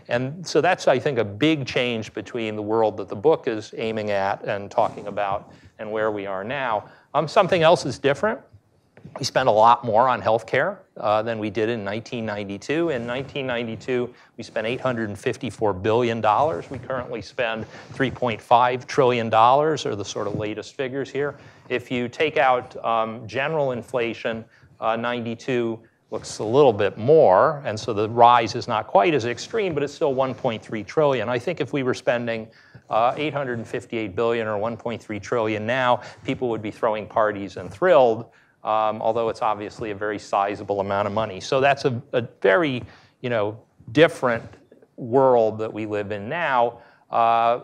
And so that's, I think, a big change between the world that the book is aiming at and talking about and where we are now. Something else is different. We spent a lot more on healthcare than we did in 1992. In 1992, we spent $854 billion. We currently spend $3.5 trillion, are the sort of latest figures here. If you take out general inflation, 92 looks a little bit more, and so the rise is not quite as extreme, but it's still 1.3 trillion. I think if we were spending 858 billion or 1.3 trillion now, people would be throwing parties and thrilled, although it's obviously a very sizable amount of money. So that's a very, different world that we live in now,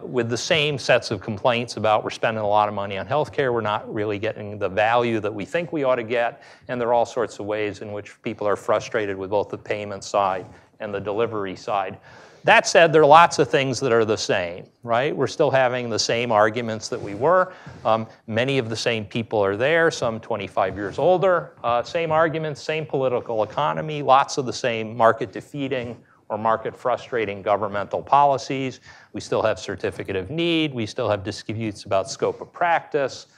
with the same sets of complaints about we're spending a lot of money on healthcare, we're not really getting the value that we think we ought to get, and there are all sorts of ways in which people are frustrated with both the payment side and the delivery side. That said, there are lots of things that are the same, right? We're still having the same arguments that we were. Many of the same people are there, some 25 years older. Same arguments, same political economy, lots of the same market defeating or market frustrating governmental policies. We still have certificate of need. We still have disputes about scope of practice.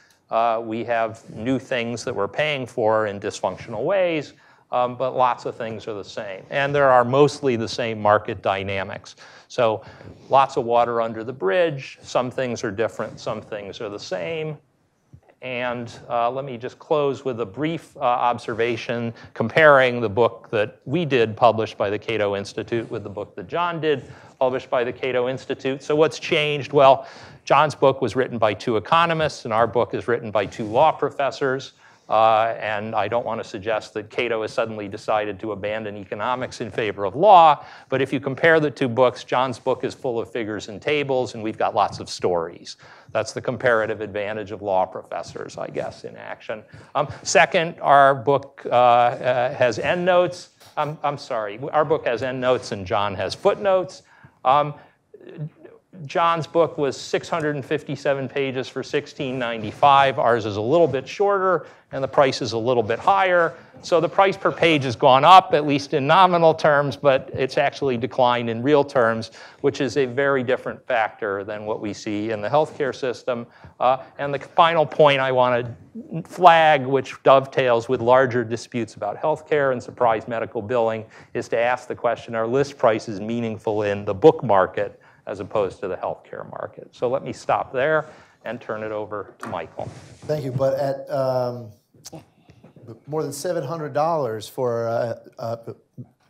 We have new things that we're paying for in dysfunctional ways. But lots of things are the same. And there are mostly the same market dynamics. So lots of water under the bridge. Some things are different, some things are the same. And let me just close with a brief observation comparing the book that we did, published by the Cato Institute, with the book that John did, published by the Cato Institute. So what's changed? Well, John's book was written by 2 economists, and our book is written by 2 law professors. And I don't want to suggest that Cato has suddenly decided to abandon economics in favor of law, but if you compare the 2 books, John's book is full of figures and tables, and we've got lots of stories. That's the comparative advantage of law professors, I guess, in action. Second, our book has endnotes. I'm sorry, our book has endnotes and John has footnotes. John's book was 657 pages for $16.95. Ours is a little bit shorter, and the price is a little bit higher. So the price per page has gone up, at least in nominal terms, but it's actually declined in real terms, which is a very different factor than what we see in the healthcare system. And the final point I want to flag, which dovetails with larger disputes about healthcare and surprise medical billing, is to ask the question, are list prices meaningful in the book market as opposed to the healthcare market? So let me stop there and turn it over to Michael. Thank you. But at more than $700 for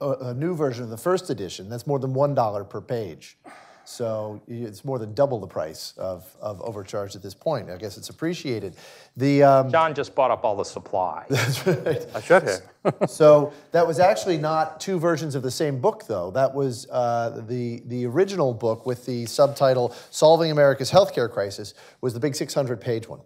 a new version of the first edition, that's more than $1 per page. So it's more than double the price of Overcharged at this point. I guess it's appreciated. John just bought up all the supply. That's right. I should have. So that was actually not 2 versions of the same book, though. That was the original book with the subtitle "Solving America's Healthcare Crisis" was the big 600-page one.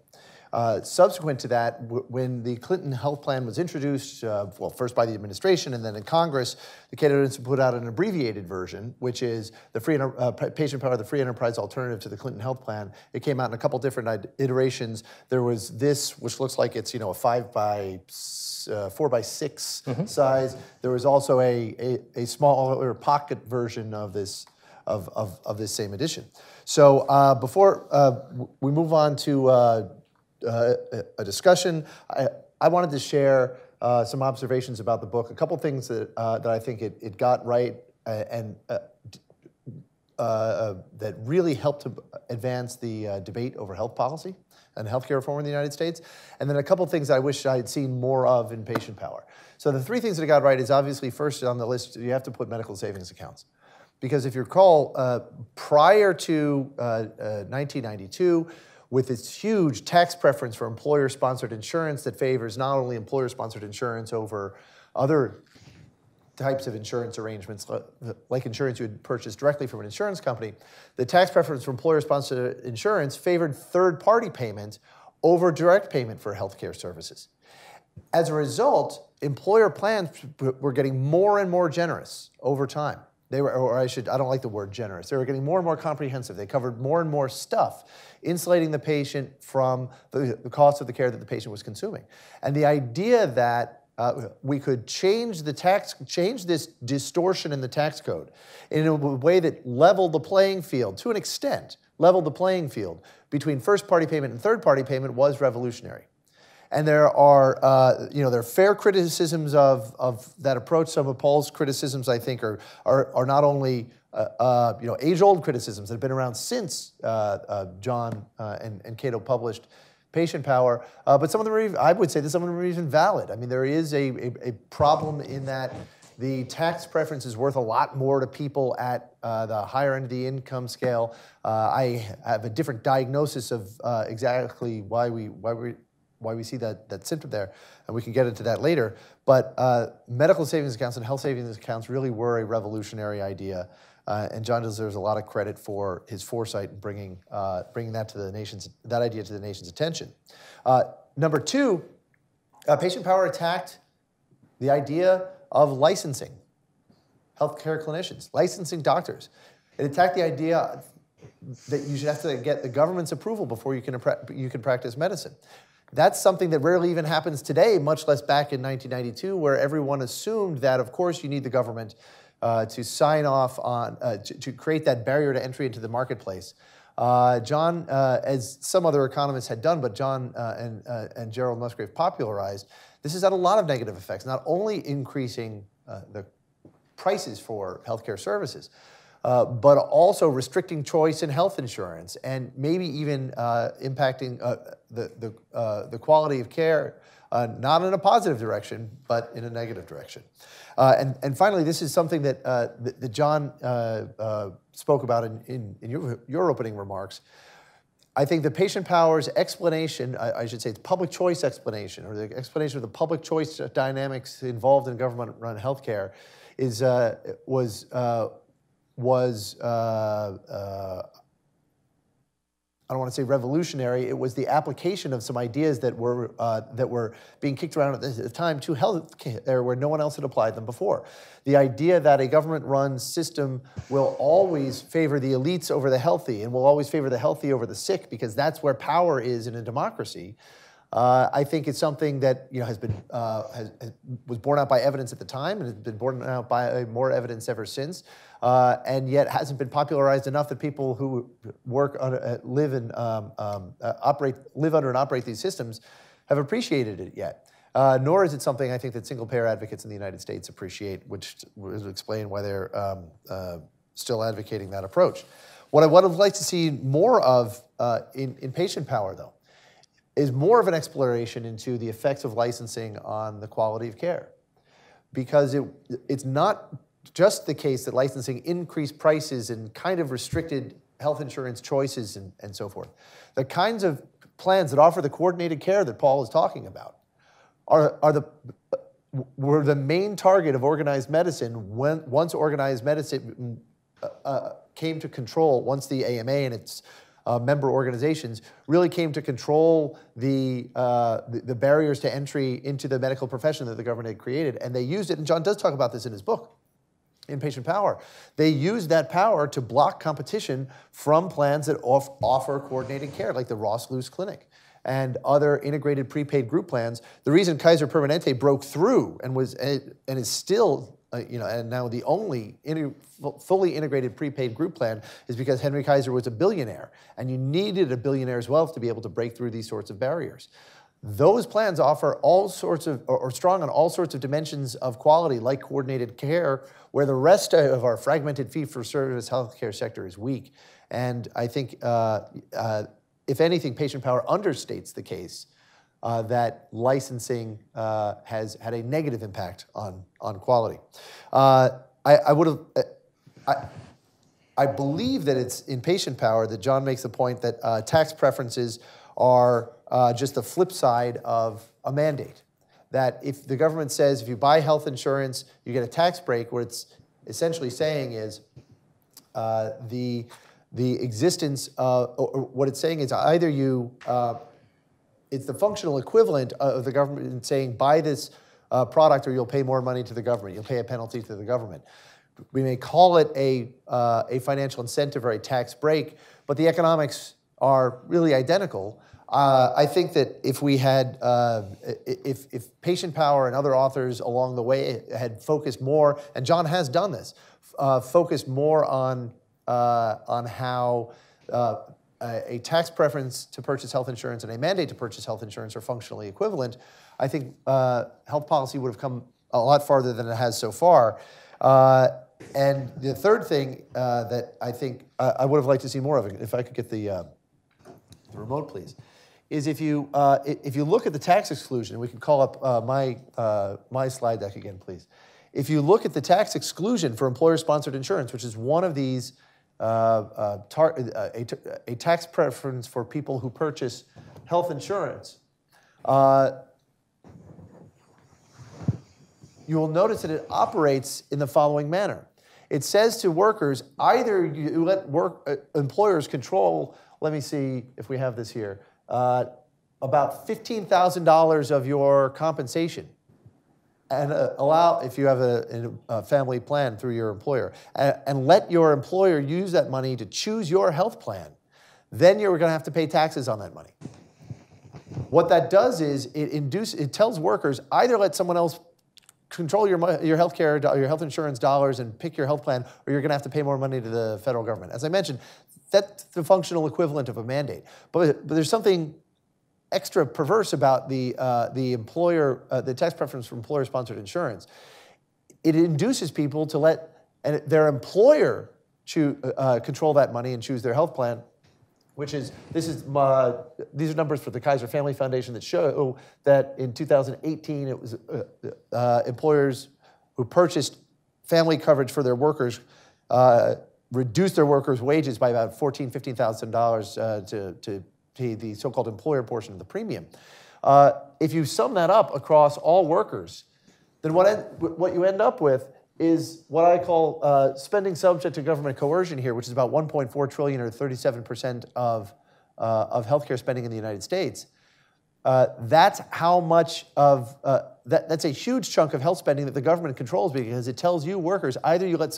Subsequent to that, when the Clinton health plan was introduced, well, first by the administration and then in Congress, the Cato Institute put out an abbreviated version, which is the Patient Power, the free enterprise alternative to the Clinton health plan. It came out in a couple different iterations. There was this, which looks like it's, a 4 by 6 size. There was also a smaller pocket version of this this same edition. So before we move on to a discussion, I wanted to share some observations about the book. A couple things that I think it got right and that really helped to advance the debate over health policy and healthcare reform in the United States. And then a couple things I wish I had seen more of in Patient Power. So the three things that it got right is obviously first on the list, you have to put medical savings accounts. Because if you recall, prior to 1992, with its huge tax preference for employer-sponsored insurance that favors not only employer-sponsored insurance over other types of insurance arrangements, like insurance you would purchase directly from an insurance company, the tax preference for employer-sponsored insurance favored third-party payment over direct payment for healthcare services. As a result, employer plans were getting more and more generous over time. They were, I don't like the word generous. They were getting more and more comprehensive. They covered more and more stuff, insulating the patient from the cost of the care that the patient was consuming. And the idea that we could change this distortion in the tax code in a way that leveled the playing field, to an extent, leveled the playing field between first-party payment and third-party payment was revolutionary. And there are, there are fair criticisms of that approach. Some of Paul's criticisms, I think, are not only age-old criticisms that have been around since John and Cato published Patient Power, but some of them are, I would say that some of them are even valid. I mean, there is a problem in that the tax preference is worth a lot more to people at the higher end of the income scale. I have a different diagnosis of exactly why we see that symptom there, and we can get into that later. But medical savings accounts and health savings accounts really were a revolutionary idea, and John deserves a lot of credit for his foresight in bringing that idea to the nation's attention. Number two, Patient Power attacked the idea of licensing healthcare clinicians, licensing doctors. It attacked the idea that you should have to get the government's approval before you can practice medicine. That's something that rarely even happens today, much less back in 1992, where everyone assumed that, of course, you need the government to sign off on, to create that barrier to entry into the marketplace. John, as some other economists had done, but John and Gerald Musgrave popularized, this has had a lot of negative effects, not only increasing the prices for healthcare services, but also restricting choice in health insurance and maybe even impacting the quality of care, not in a positive direction, but in a negative direction. And finally, this is something that John spoke about in your opening remarks. I think the Patient Power's explanation, I should say it's public choice explanation, or the explanation of the public choice dynamics involved in government-run healthcare was I don't want to say revolutionary. It was the application of some ideas that were being kicked around at the time to healthcare where no one else had applied them before. The idea that a government-run system will always favor the elites over the healthy and will always favor the healthy over the sick because that's where power is in a democracy. I think it's something that was borne out by evidence at the time and has been borne out by more evidence ever since, and yet hasn't been popularized enough that people who work on, live under and operate these systems have appreciated it yet. Nor is it something I think that single-payer advocates in the United States appreciate, which would explain why they're still advocating that approach. What I would have liked to see more of in Patient Power, though, is more of an exploration into the effects of licensing on the quality of care. Because it's not just the case that licensing increased prices and kind of restricted health insurance choices and so forth. The kinds of plans that offer the coordinated care that Paul is talking about were the main target of organized medicine once organized medicine came to control, once the AMA and its member organizations, really came to control the barriers to entry into the medical profession that the government had created. And they used it, and John does talk about this in his book, Inpatient Power. They used that power to block competition from plans that offer coordinated care, like the Ross Luce Clinic and other integrated prepaid group plans. The reason Kaiser Permanente broke through and is still, and now the only fully integrated prepaid group plan is because Henry Kaiser was a billionaire, and you needed a billionaire's wealth to be able to break through these sorts of barriers. Those plans offer all sorts of, or strong on all sorts of dimensions of quality, like coordinated care, where the rest of our fragmented fee-for-service healthcare sector is weak. And I think, if anything, Patient Power understates the case that licensing has had a negative impact on quality. I believe that it's in Patient Power that John makes the point that tax preferences are just the flip side of a mandate. That if the government says if you buy health insurance, you get a tax break, what it's essentially saying is the existence of, or what it's saying is either you, it's the functional equivalent of the government saying buy this product or you'll pay more money to the government, you'll pay a penalty to the government. We may call it a financial incentive or a tax break, but the economics are really identical. I think that if we had, if Patient Power and other authors along the way had focused more, and John has done this, focused more on how a tax preference to purchase health insurance and a mandate to purchase health insurance are functionally equivalent, I think health policy would have come a lot farther than it has so far. And the third thing that I think I would have liked to see more of, if I could get the remote, please, is if you look at the tax exclusion, and we can call up my slide deck again, please. If you look at the tax exclusion for employer-sponsored insurance, which is one of these a tax preference for people who purchase health insurance, you will notice that it operates in the following manner. It says to workers, either you let employers control, let me see if we have this here, about $15,000 of your compensation, and allow, if you have a family plan through your employer, and let your employer use that money to choose your health plan, then you're going to have to pay taxes on that money. What that does is it tells workers, either let someone else control your healthcare, your health insurance dollars and pick your health plan, or you're going to have to pay more money to the federal government. As I mentioned, that's the functional equivalent of a mandate. But there's something extra perverse about the tax preference for employer-sponsored insurance. It induces people to let their employer control that money and choose their health plan, which is, these are numbers for the Kaiser Family Foundation that show that in 2018 it was employers who purchased family coverage for their workers reduced their workers' wages by about $14,000, $15,000 to pay the so-called employer portion of the premium. If you sum that up across all workers, then what you end up with is what I call spending subject to government coercion here, which is about $1.4 trillion or 37% of healthcare spending in the United States. That's how much of that's a huge chunk of health spending that the government controls, because it tells you workers, either you let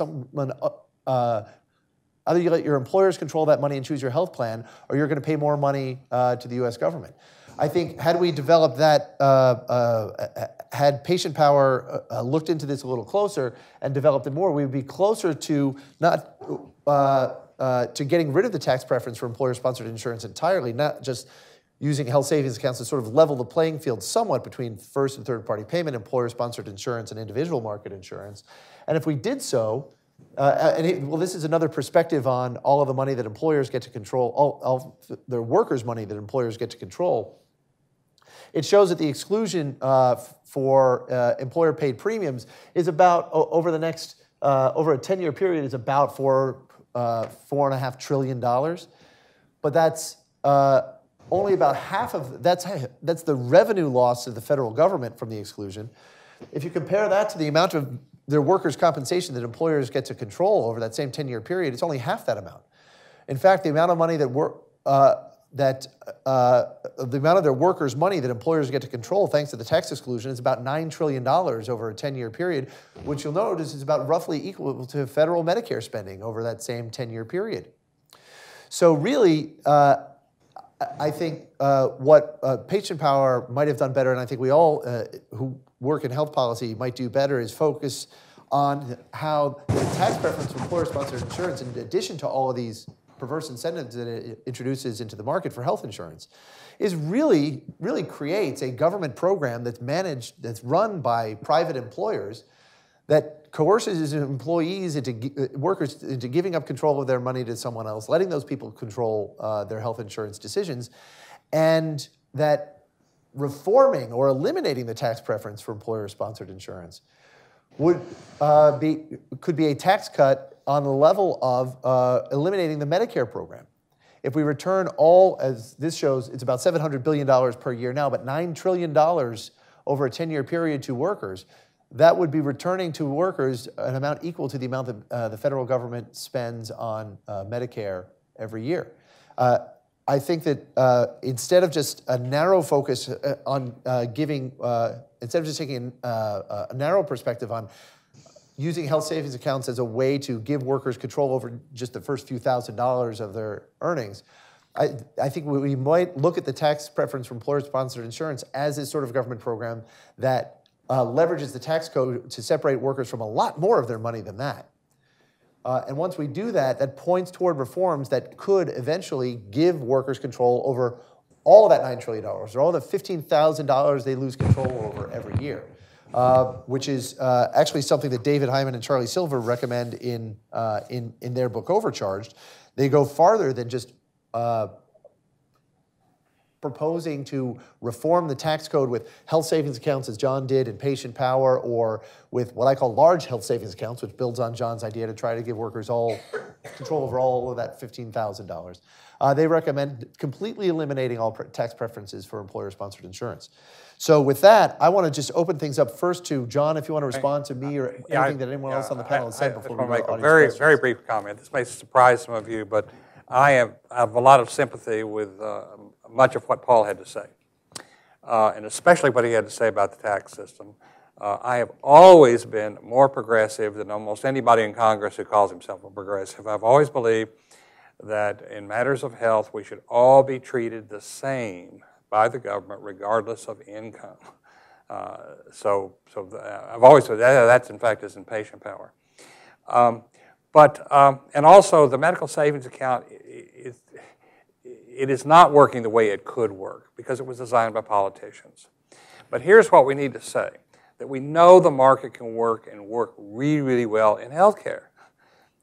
your employers control that money and choose your health plan, or you're going to pay more money to the U.S. government. I think had we developed that, had Patient Power looked into this a little closer and developed it more, we would be closer to to getting rid of the tax preference for employer-sponsored insurance entirely, not just using health savings accounts to sort of level the playing field somewhat between first and third-party payment, employer-sponsored insurance, and individual market insurance. And if we did so, well, this is another perspective on all of the money that employers get to control, all the workers' money that employers get to control. It shows that the exclusion for employer-paid premiums is about, over the next, over a 10-year period, is about $4.5 trillion. But that's only about half of, that's the revenue loss of the federal government from the exclusion. If you compare that to the amount of their workers' compensation that employers get to control over that same 10-year period, it's only half that amount. In fact, the amount of money that that the amount of their workers' money that employers get to control thanks to the tax exclusion is about $9 trillion over a 10-year period, which you'll notice is about roughly equal to federal Medicare spending over that same 10-year period. So really, I think what Patient Power might have done better, and I think we all who work in health policy might do better, is focus on how the tax preference for employer-sponsored insurance, in addition to all of these perverse incentives that it introduces into the market for health insurance, is really creates a government program that's managed, that's run by private employers, that coerces employees workers into giving up control of their money to someone else, letting those people control their health insurance decisions, and that reforming or eliminating the tax preference for employer-sponsored insurance could be a tax cut on the level of eliminating the Medicare program. If we return all, as this shows, it's about $700 billion per year now, but $9 trillion over a 10-year period to workers, that would be returning to workers an amount equal to the amount that the federal government spends on Medicare every year. I think that instead of just a narrow focus on instead of just taking a narrow perspective on using health savings accounts as a way to give workers control over just the first few $1,000s of their earnings, I think we might look at the tax preference for employer-sponsored insurance as a sort of government program that leverages the tax code to separate workers from a lot more of their money than that. And once we do that, that points toward reforms that could eventually give workers control over all of that $9 trillion, or all the $15,000 they lose control over every year, which is actually something that David Hyman and Charlie Silver recommend in their book Overcharged. They go farther than just proposing to reform the tax code with health savings accounts, as John did in Patient Power, or with what I call large health savings accounts, which builds on John's idea to try to give workers all control over all of that $15,000. They recommend completely eliminating all tax preferences for employer-sponsored insurance. So with that, I want to just open things up first to John, if you want to respond to me or anything that anyone else on the panel has said before we go to make a audience very, questions. very brief comment. This may surprise some of you, but I have a lot of sympathy with much of what Paul had to say, and especially what he had to say about the tax system. I have always been more progressive than almost anybody in Congress who calls himself a progressive. I've always believed that in matters of health, we should all be treated the same by the government, regardless of income. I've always said that's in fact is in Patient Power. And also the medical savings account, it is not working the way it could work because it was designed by politicians. But here's what we need to say, that we know the market can work and work really, really well in healthcare.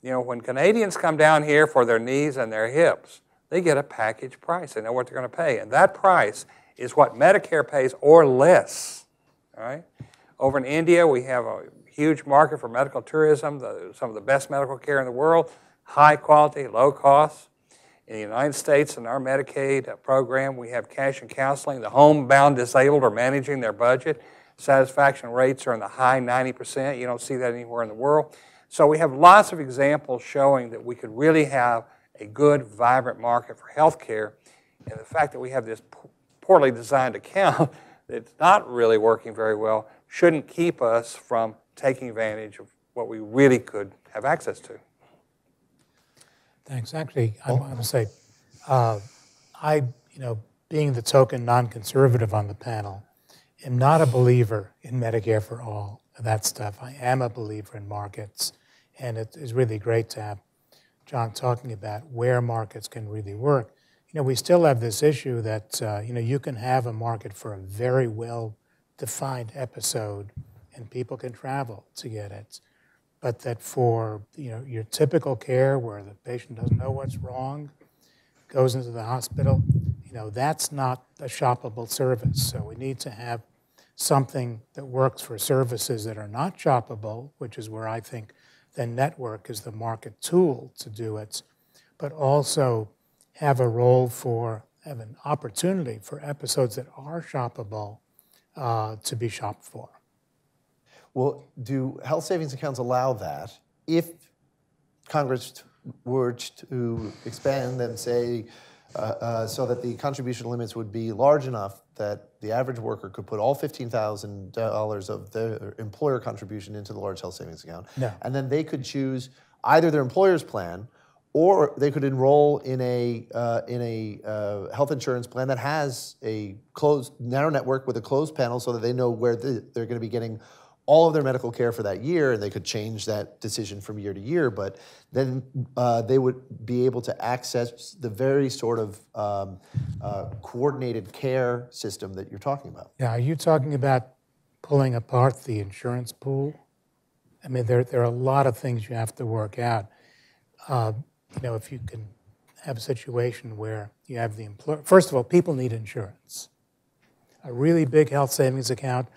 You know, when Canadians come down here for their knees and their hips, they get a package price. They know what they're going to pay. And that price is what Medicare pays or less. All right? Over in India, we have a huge market for medical tourism, some of the best medical care in the world, high quality, low cost. In the United States, in our Medicaid program, we have cash and counseling. The homebound disabled are managing their budget. Satisfaction rates are in the high 90%. You don't see that anywhere in the world. So we have lots of examples showing that we could really have a good, vibrant market for health care. And the fact that we have this poorly designed account that's not really working very well shouldn't keep us from taking advantage of what we really could have access to. Thanks. Actually, I want to say, being the token non-conservative on the panel, am not a believer in Medicare for all, that stuff. I am a believer in markets, and it is really great to have John talking about where markets can really work. You know, we still have this issue that, you can have a market for a very well-defined episode, and people can travel to get it. But that for your typical care where the patient doesn't know what's wrong, goes into the hospital, that's not a shoppable service. So we need to have something that works for services that are not shoppable, which is where I think the network is the market tool to do it, but also have a role have an opportunity for episodes that are shoppable to be shopped for. Well, do health savings accounts allow that? If Congress were to expand and say, so that the contribution limits would be large enough that the average worker could put all $15,000 of their employer contribution into the large health savings account. No. And then they could choose either their employer's plan, or they could enroll in a health insurance plan that has a closed, narrow network with a closed panel so that they know where they're going to be getting all of their medical care for that year, and they could change that decision from year to year, but then they would be able to access the very sort of coordinated care system that you're talking about. Yeah, are you talking about pulling apart the insurance pool? I mean, there are a lot of things you have to work out. You know, if you can have a situation where you have the employer, first of all, people need insurance. A really big health savings account,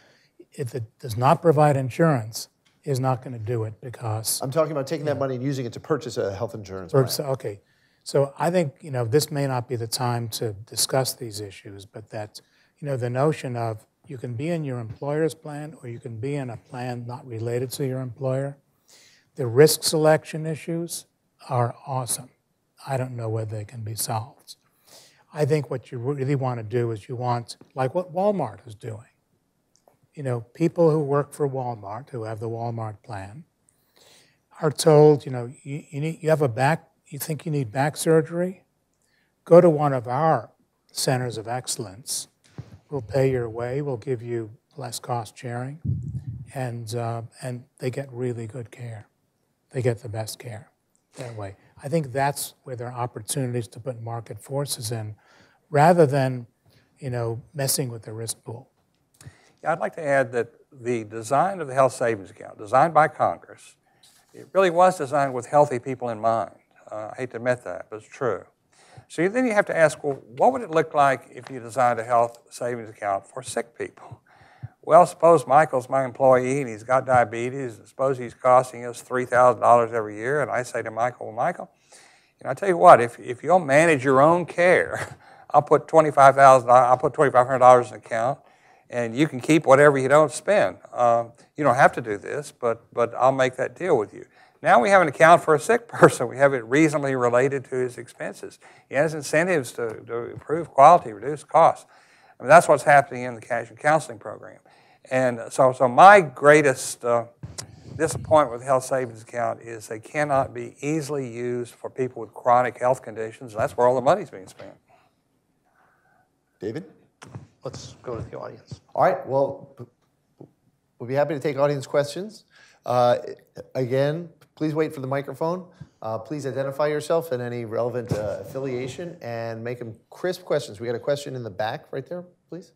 if it does not provide insurance, is not going to do it because... I'm talking about taking that money and using it to purchase a health insurance plan. Okay, so I think, you know, this may not be the time to discuss these issues, but that, you know, the notion of you can be in your employer's plan or you can be in a plan not related to your employer. The risk selection issues are awesome. I don't know whether they can be solved. I think what you really want to do is you want, like what Walmart is doing. You know, people who work for Walmart, who have the Walmart plan, are told, you know, you have a back, you think you need back surgery? Go to one of our centers of excellence. We'll pay your way, we'll give you less cost sharing, and they get really good care. They get the best care that way. I think that's where there are opportunities to put market forces in, rather than, you know, messing with the risk pool. Yeah, I'd like to add that the design of the health savings account, designed by Congress, it really was designed with healthy people in mind. I hate to admit that, but it's true. So then you have to ask, well, what would it look like if you designed a health savings account for sick people? Well, suppose Michael's my employee and he's got diabetes, and suppose he's costing us $3,000 every year, and I say to Michael, well, Michael, you know, I tell you what, if you'll manage your own care, I'll put $2,500 in the account, and you can keep whatever you don't spend. You don't have to do this, but I'll make that deal with you. Now we have an account for a sick person. We have it reasonably related to his expenses. He has incentives to improve quality, reduce costs. I mean, that's what's happening in the casual counseling program. And so my greatest disappointment with the health savings account is they cannot be easily used for people with chronic health conditions. That's where all the money's being spent. David? Let's go to the audience. All right, well, we'll be happy to take audience questions. Again, please wait for the microphone. Please identify yourself and any relevant affiliation, and make them crisp questions. We got a question in the back right there, please.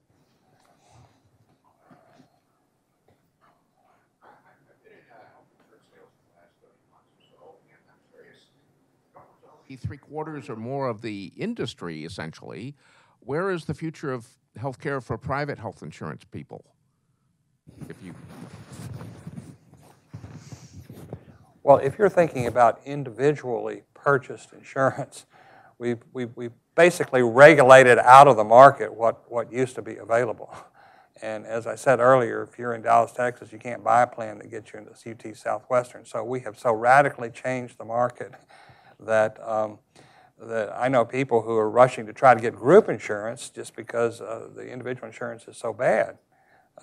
Three-quarters or more of the industry, essentially. Where is the future of healthcare for private health insurance people? Well, if you're thinking about individually purchased insurance, we basically regulated out of the market what used to be available. And as I said earlier, if you're in Dallas, Texas, you can't buy a plan that gets you into UT Southwestern. So we have so radically changed the market that that I know people who are rushing to try to get group insurance just because the individual insurance is so bad.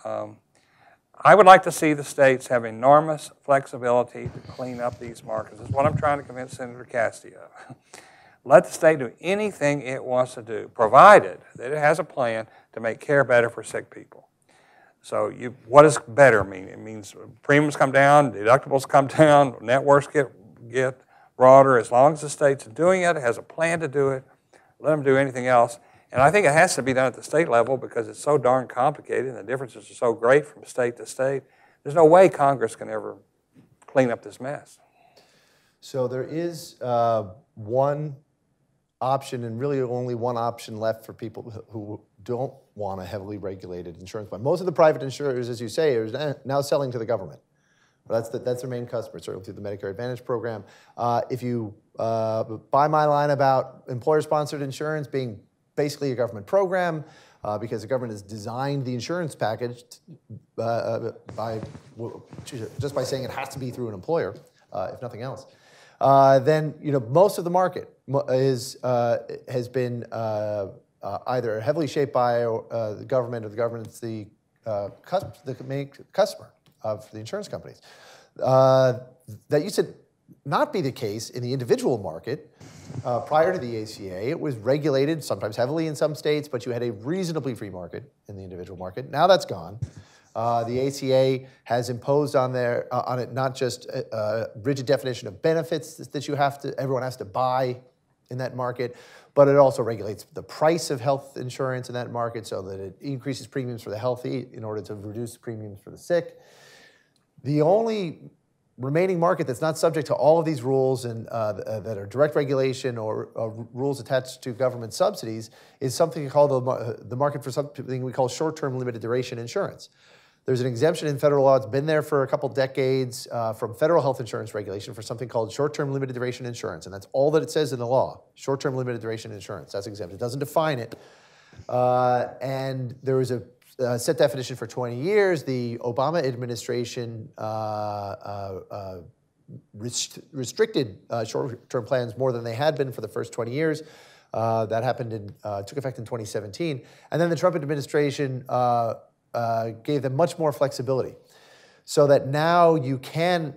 I would like to see the states have enormous flexibility to clean up these markets. That's what I'm trying to convince Senator Cassidy of. Let the state do anything it wants to do, provided that it has a plan to make care better for sick people. So what does better mean? It means premiums come down, deductibles come down, networks get broader. As long as the state's doing it, has a plan to do it, let them do anything else. And I think it has to be done at the state level because it's so darn complicated and the differences are so great from state to state. There's no way Congress can ever clean up this mess. So there is one option, and really only one option left for people who don't want a heavily regulated insurance plan. Most of the private insurers, as you say, are now selling to the government. That's their main customer, certainly through the Medicare Advantage program. If you buy my line about employer-sponsored insurance being basically a government program, because the government has designed the insurance package just by saying it has to be through an employer, if nothing else. then most of the market has been either heavily shaped by the government, or the government's the main customer of the insurance companies. That used to not be the case in the individual market. Prior to the ACA, it was regulated, sometimes heavily in some states, but you had a reasonably free market in the individual market. Now that's gone. The ACA has imposed on it not just a rigid definition of benefits that everyone has to buy in that market, but it also regulates the price of health insurance in that market so that it increases premiums for the healthy in order to reduce premiums for the sick. The only remaining market that's not subject to all of these rules and that are direct regulation or rules attached to government subsidies is something called the market for something we call short-term limited duration insurance. There's an exemption in federal law. It's been there for a couple decades from federal health insurance regulation for something called short-term limited duration insurance, and that's all that it says in the law, short-term limited duration insurance. That's exempt. It doesn't define it. And there was a set definition for 20 years. The Obama administration restricted short-term plans more than they had been for the first 20 years. That happened took effect in 2017. And then the Trump administration gave them much more flexibility, so that now you can,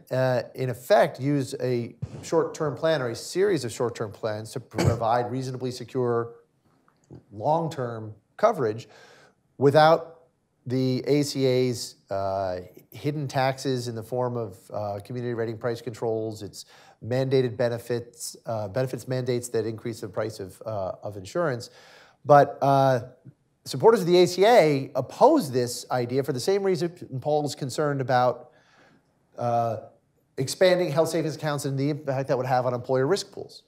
in effect, use a short-term plan or a series of short-term plans to provide reasonably secure long-term coverage without the ACA's hidden taxes in the form of community rating price controls, its mandated benefits mandates that increase the price of insurance. But supporters of the ACA oppose this idea for the same reason Paul was concerned about expanding health savings accounts and the impact that would have on employer risk pools.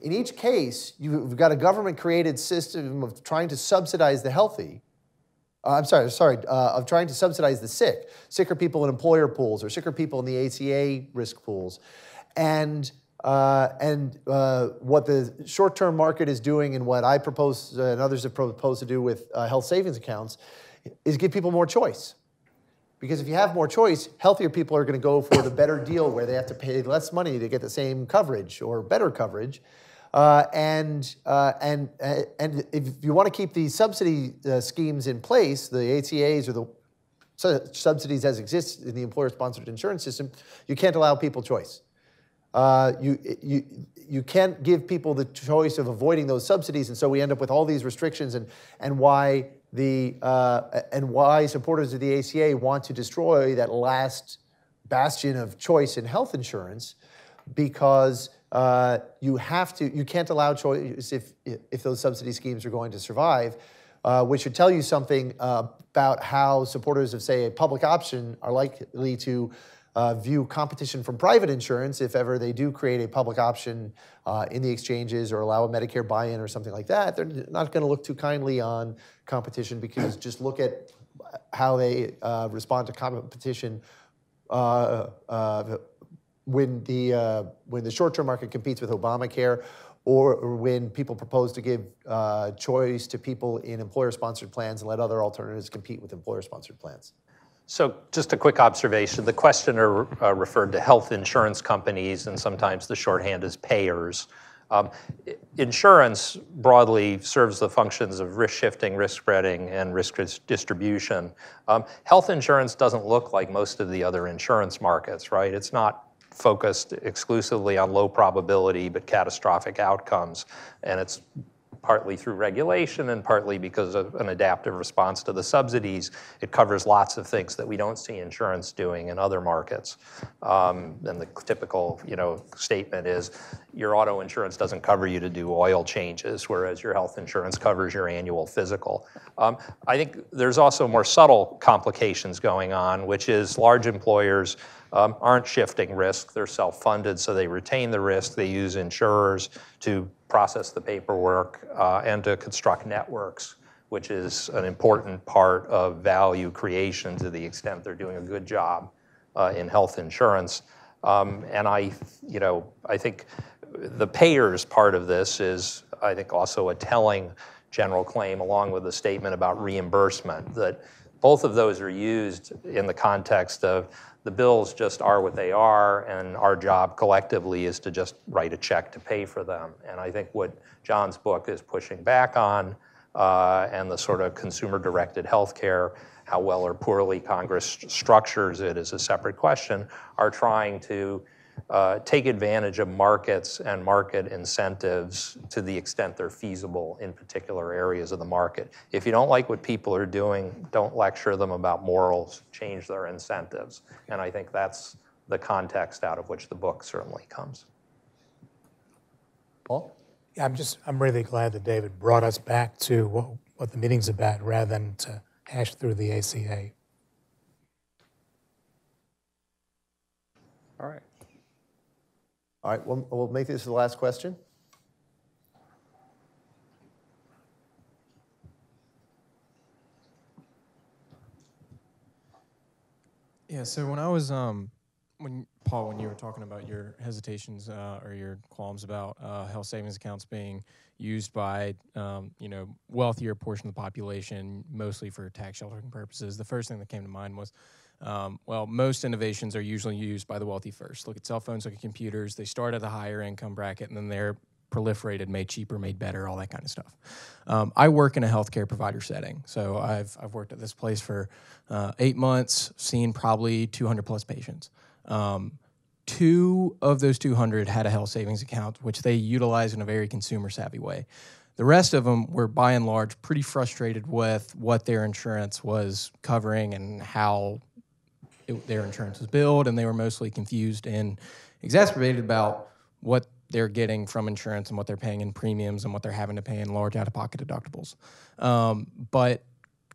In each case, you've got a government-created system of trying to subsidize the healthy. Of trying to subsidize the sicker people in employer pools or sicker people in the ACA risk pools. And what the short-term market is doing and what I propose and others have proposed to do with health savings accounts is give people more choice. Because if you have more choice, healthier people are going to go for the better deal where they have to pay less money to get the same coverage or better coverage. And if you want to keep these subsidy schemes in place, the ACAs or the subsidies as exist in the employer-sponsored insurance system, you can't allow people choice. You can't give people the choice of avoiding those subsidies, and so we end up with all these restrictions and why supporters of the ACA want to destroy that last bastion of choice in health insurance, because you can't allow choice if those subsidy schemes are going to survive, which should tell you something about how supporters of, say, a public option are likely to view competition from private insurance if ever they do create a public option in the exchanges or allow a Medicare buy-in or something like that. They're not going to look too kindly on competition, because just look at how they respond to competition when the short-term market competes with Obamacare, or when people propose to give choice to people in employer-sponsored plans and let other alternatives compete with employer-sponsored plans. So just a quick observation. The questioner referred to health insurance companies, and sometimes the shorthand is payers. Insurance broadly serves the functions of risk shifting, risk spreading, and risk distribution. Health insurance doesn't look like most of the other insurance markets, right? It's not focused exclusively on low probability but catastrophic outcomes, and it's partly through regulation and partly because of an adaptive response to the subsidies. It covers lots of things that we don't see insurance doing in other markets. And the typical, statement is your auto insurance doesn't cover you to do oil changes, whereas your health insurance covers your annual physical. I think there's also more subtle complications going on, which is large employers aren't shifting risk. They're self-funded, so they retain the risk. They use insurers to process the paperwork and to construct networks, which is an important part of value creation to the extent they're doing a good job in health insurance. And I think the payers part of this is, I think, also a telling general claim, along with the statement about reimbursement, that both of those are used in the context of the bills just are what they are, and our job collectively is to just write a check to pay for them. And I think what John's book is pushing back on, and the sort of consumer-directed healthcare, how well or poorly Congress structures it is a separate question, are trying to take advantage of markets and market incentives to the extent they're feasible in particular areas of the market. If you don't like what people are doing, don't lecture them about morals, change their incentives. And I think that's the context out of which the book certainly comes. Paul? Yeah, I'm really glad that David brought us back to what the meeting's about rather than to hash through the ACA. All right. All right, we'll make this the last question. Yeah, so when I was, Paul, when you were talking about your hesitations or your qualms about health savings accounts being used by, wealthier portion of the population, mostly for tax sheltering purposes, the first thing that came to mind was, well, most innovations are usually used by the wealthy first. Look at cell phones, look at computers. They start at a higher income bracket, and then they're proliferated, made cheaper, made better, all that kind of stuff. I work in a healthcare provider setting, so I've worked at this place for 8 months, seen probably 200 plus patients. 2 of those 200 had a health savings account, which they utilized in a very consumer savvy way. The rest of them were, by and large, pretty frustrated with what their insurance was covering and how their insurance was billed, and they were mostly confused and exacerbated about what they're getting from insurance and what they're paying in premiums and what they're having to pay in large out-of-pocket deductibles. But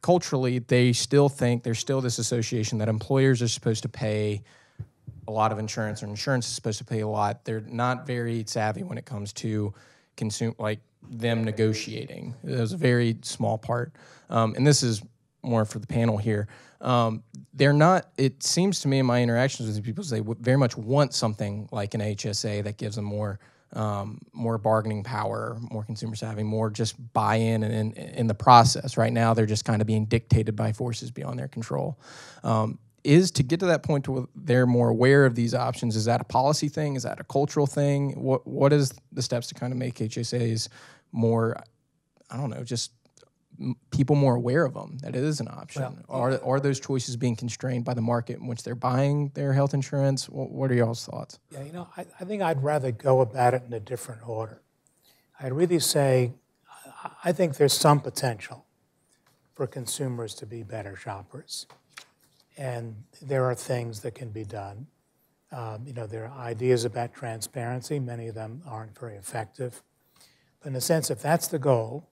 culturally, they still think there's still this association that employers are supposed to pay a lot of insurance, or insurance is supposed to pay a lot. They're not very savvy when it comes to them negotiating. It was a very small part. And this is more for the panel here. They're not, it seems to me in my interactions with these people, they very much want something like an HSA that gives them more bargaining power, more consumer savvy, more just buy-in in the process. Right now, they're just kind of being dictated by forces beyond their control. Is to get to that point where they're more aware of these options, is that a policy thing? Is that a cultural thing? What is the steps to kind of make HSAs more, I don't know, just people more aware of them, that it is an option? Well, are those choices being constrained by the market in which they're buying their health insurance? What are y'all's thoughts? Yeah, I think I'd rather go about it in a different order. I'd really say I think there's some potential for consumers to be better shoppers. And there are things that can be done. There are ideas about transparency. Many of them aren't very effective. But in a sense, if that's the goal,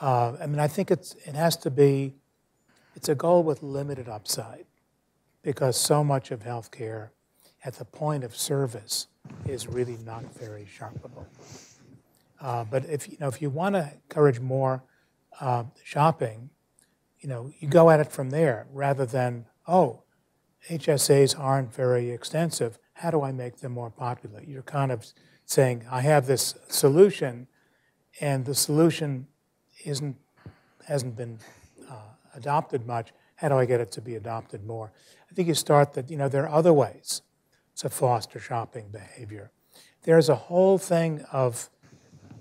I think it has to be, it's a goal with limited upside, because so much of healthcare at the point of service is really not very sharpable. But if you want to encourage more shopping, you go at it from there rather than, HSAs aren't very extensive. How do I make them more popular? You're kind of saying, I have this solution, and the solution hasn't been adopted much. How do I get it to be adopted more? I think you start that, there are other ways to foster shopping behavior. There's a whole thing of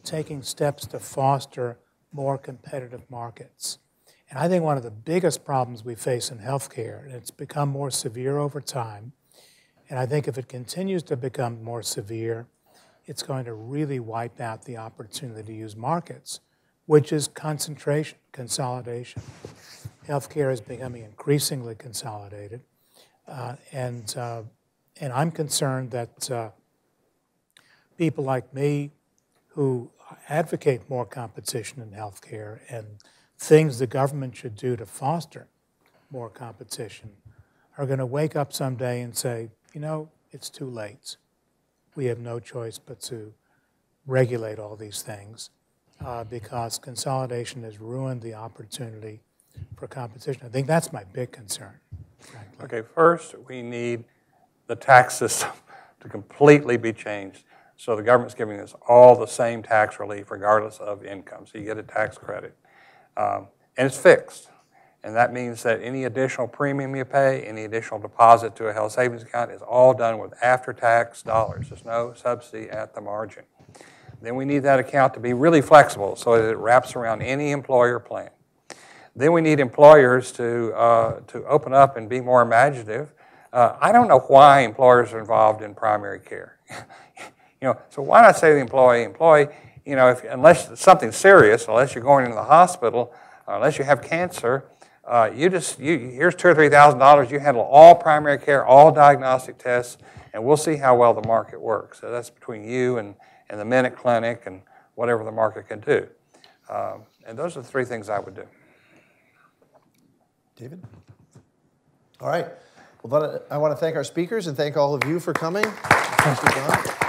taking steps to foster more competitive markets. And I think one of the biggest problems we face in healthcare, and it's become more severe over time, and I think if it continues to become more severe, it's going to really wipe out the opportunity to use markets, which is concentration, consolidation. Healthcare is becoming increasingly consolidated, and I'm concerned that people like me who advocate more competition in healthcare and things the government should do to foster more competition are going to wake up someday and say, it's too late. We have no choice but to regulate all these things because consolidation has ruined the opportunity for competition. I think that's my big concern, frankly. Okay, first we need the tax system to completely be changed. So the government's giving us all the same tax relief regardless of income. So you get a tax credit. And it's fixed. And that means that any additional premium you pay, any additional deposit to a health savings account is all done with after-tax dollars. There's no subsidy at the margin. Then we need that account to be really flexible so that it wraps around any employer plan. Then we need employers to open up and be more imaginative. I don't know why employers are involved in primary care. So why not say to the employee, unless it's something serious, unless you're going into the hospital, unless you have cancer, here's $2,000 or $3,000. You handle all primary care, all diagnostic tests, and we'll see how well the market works. So that's between you and the Minute Clinic and whatever the market can do. And those are the three things I would do. David? All right. Well, I want to thank our speakers and thank all of you for coming. Thank you, John.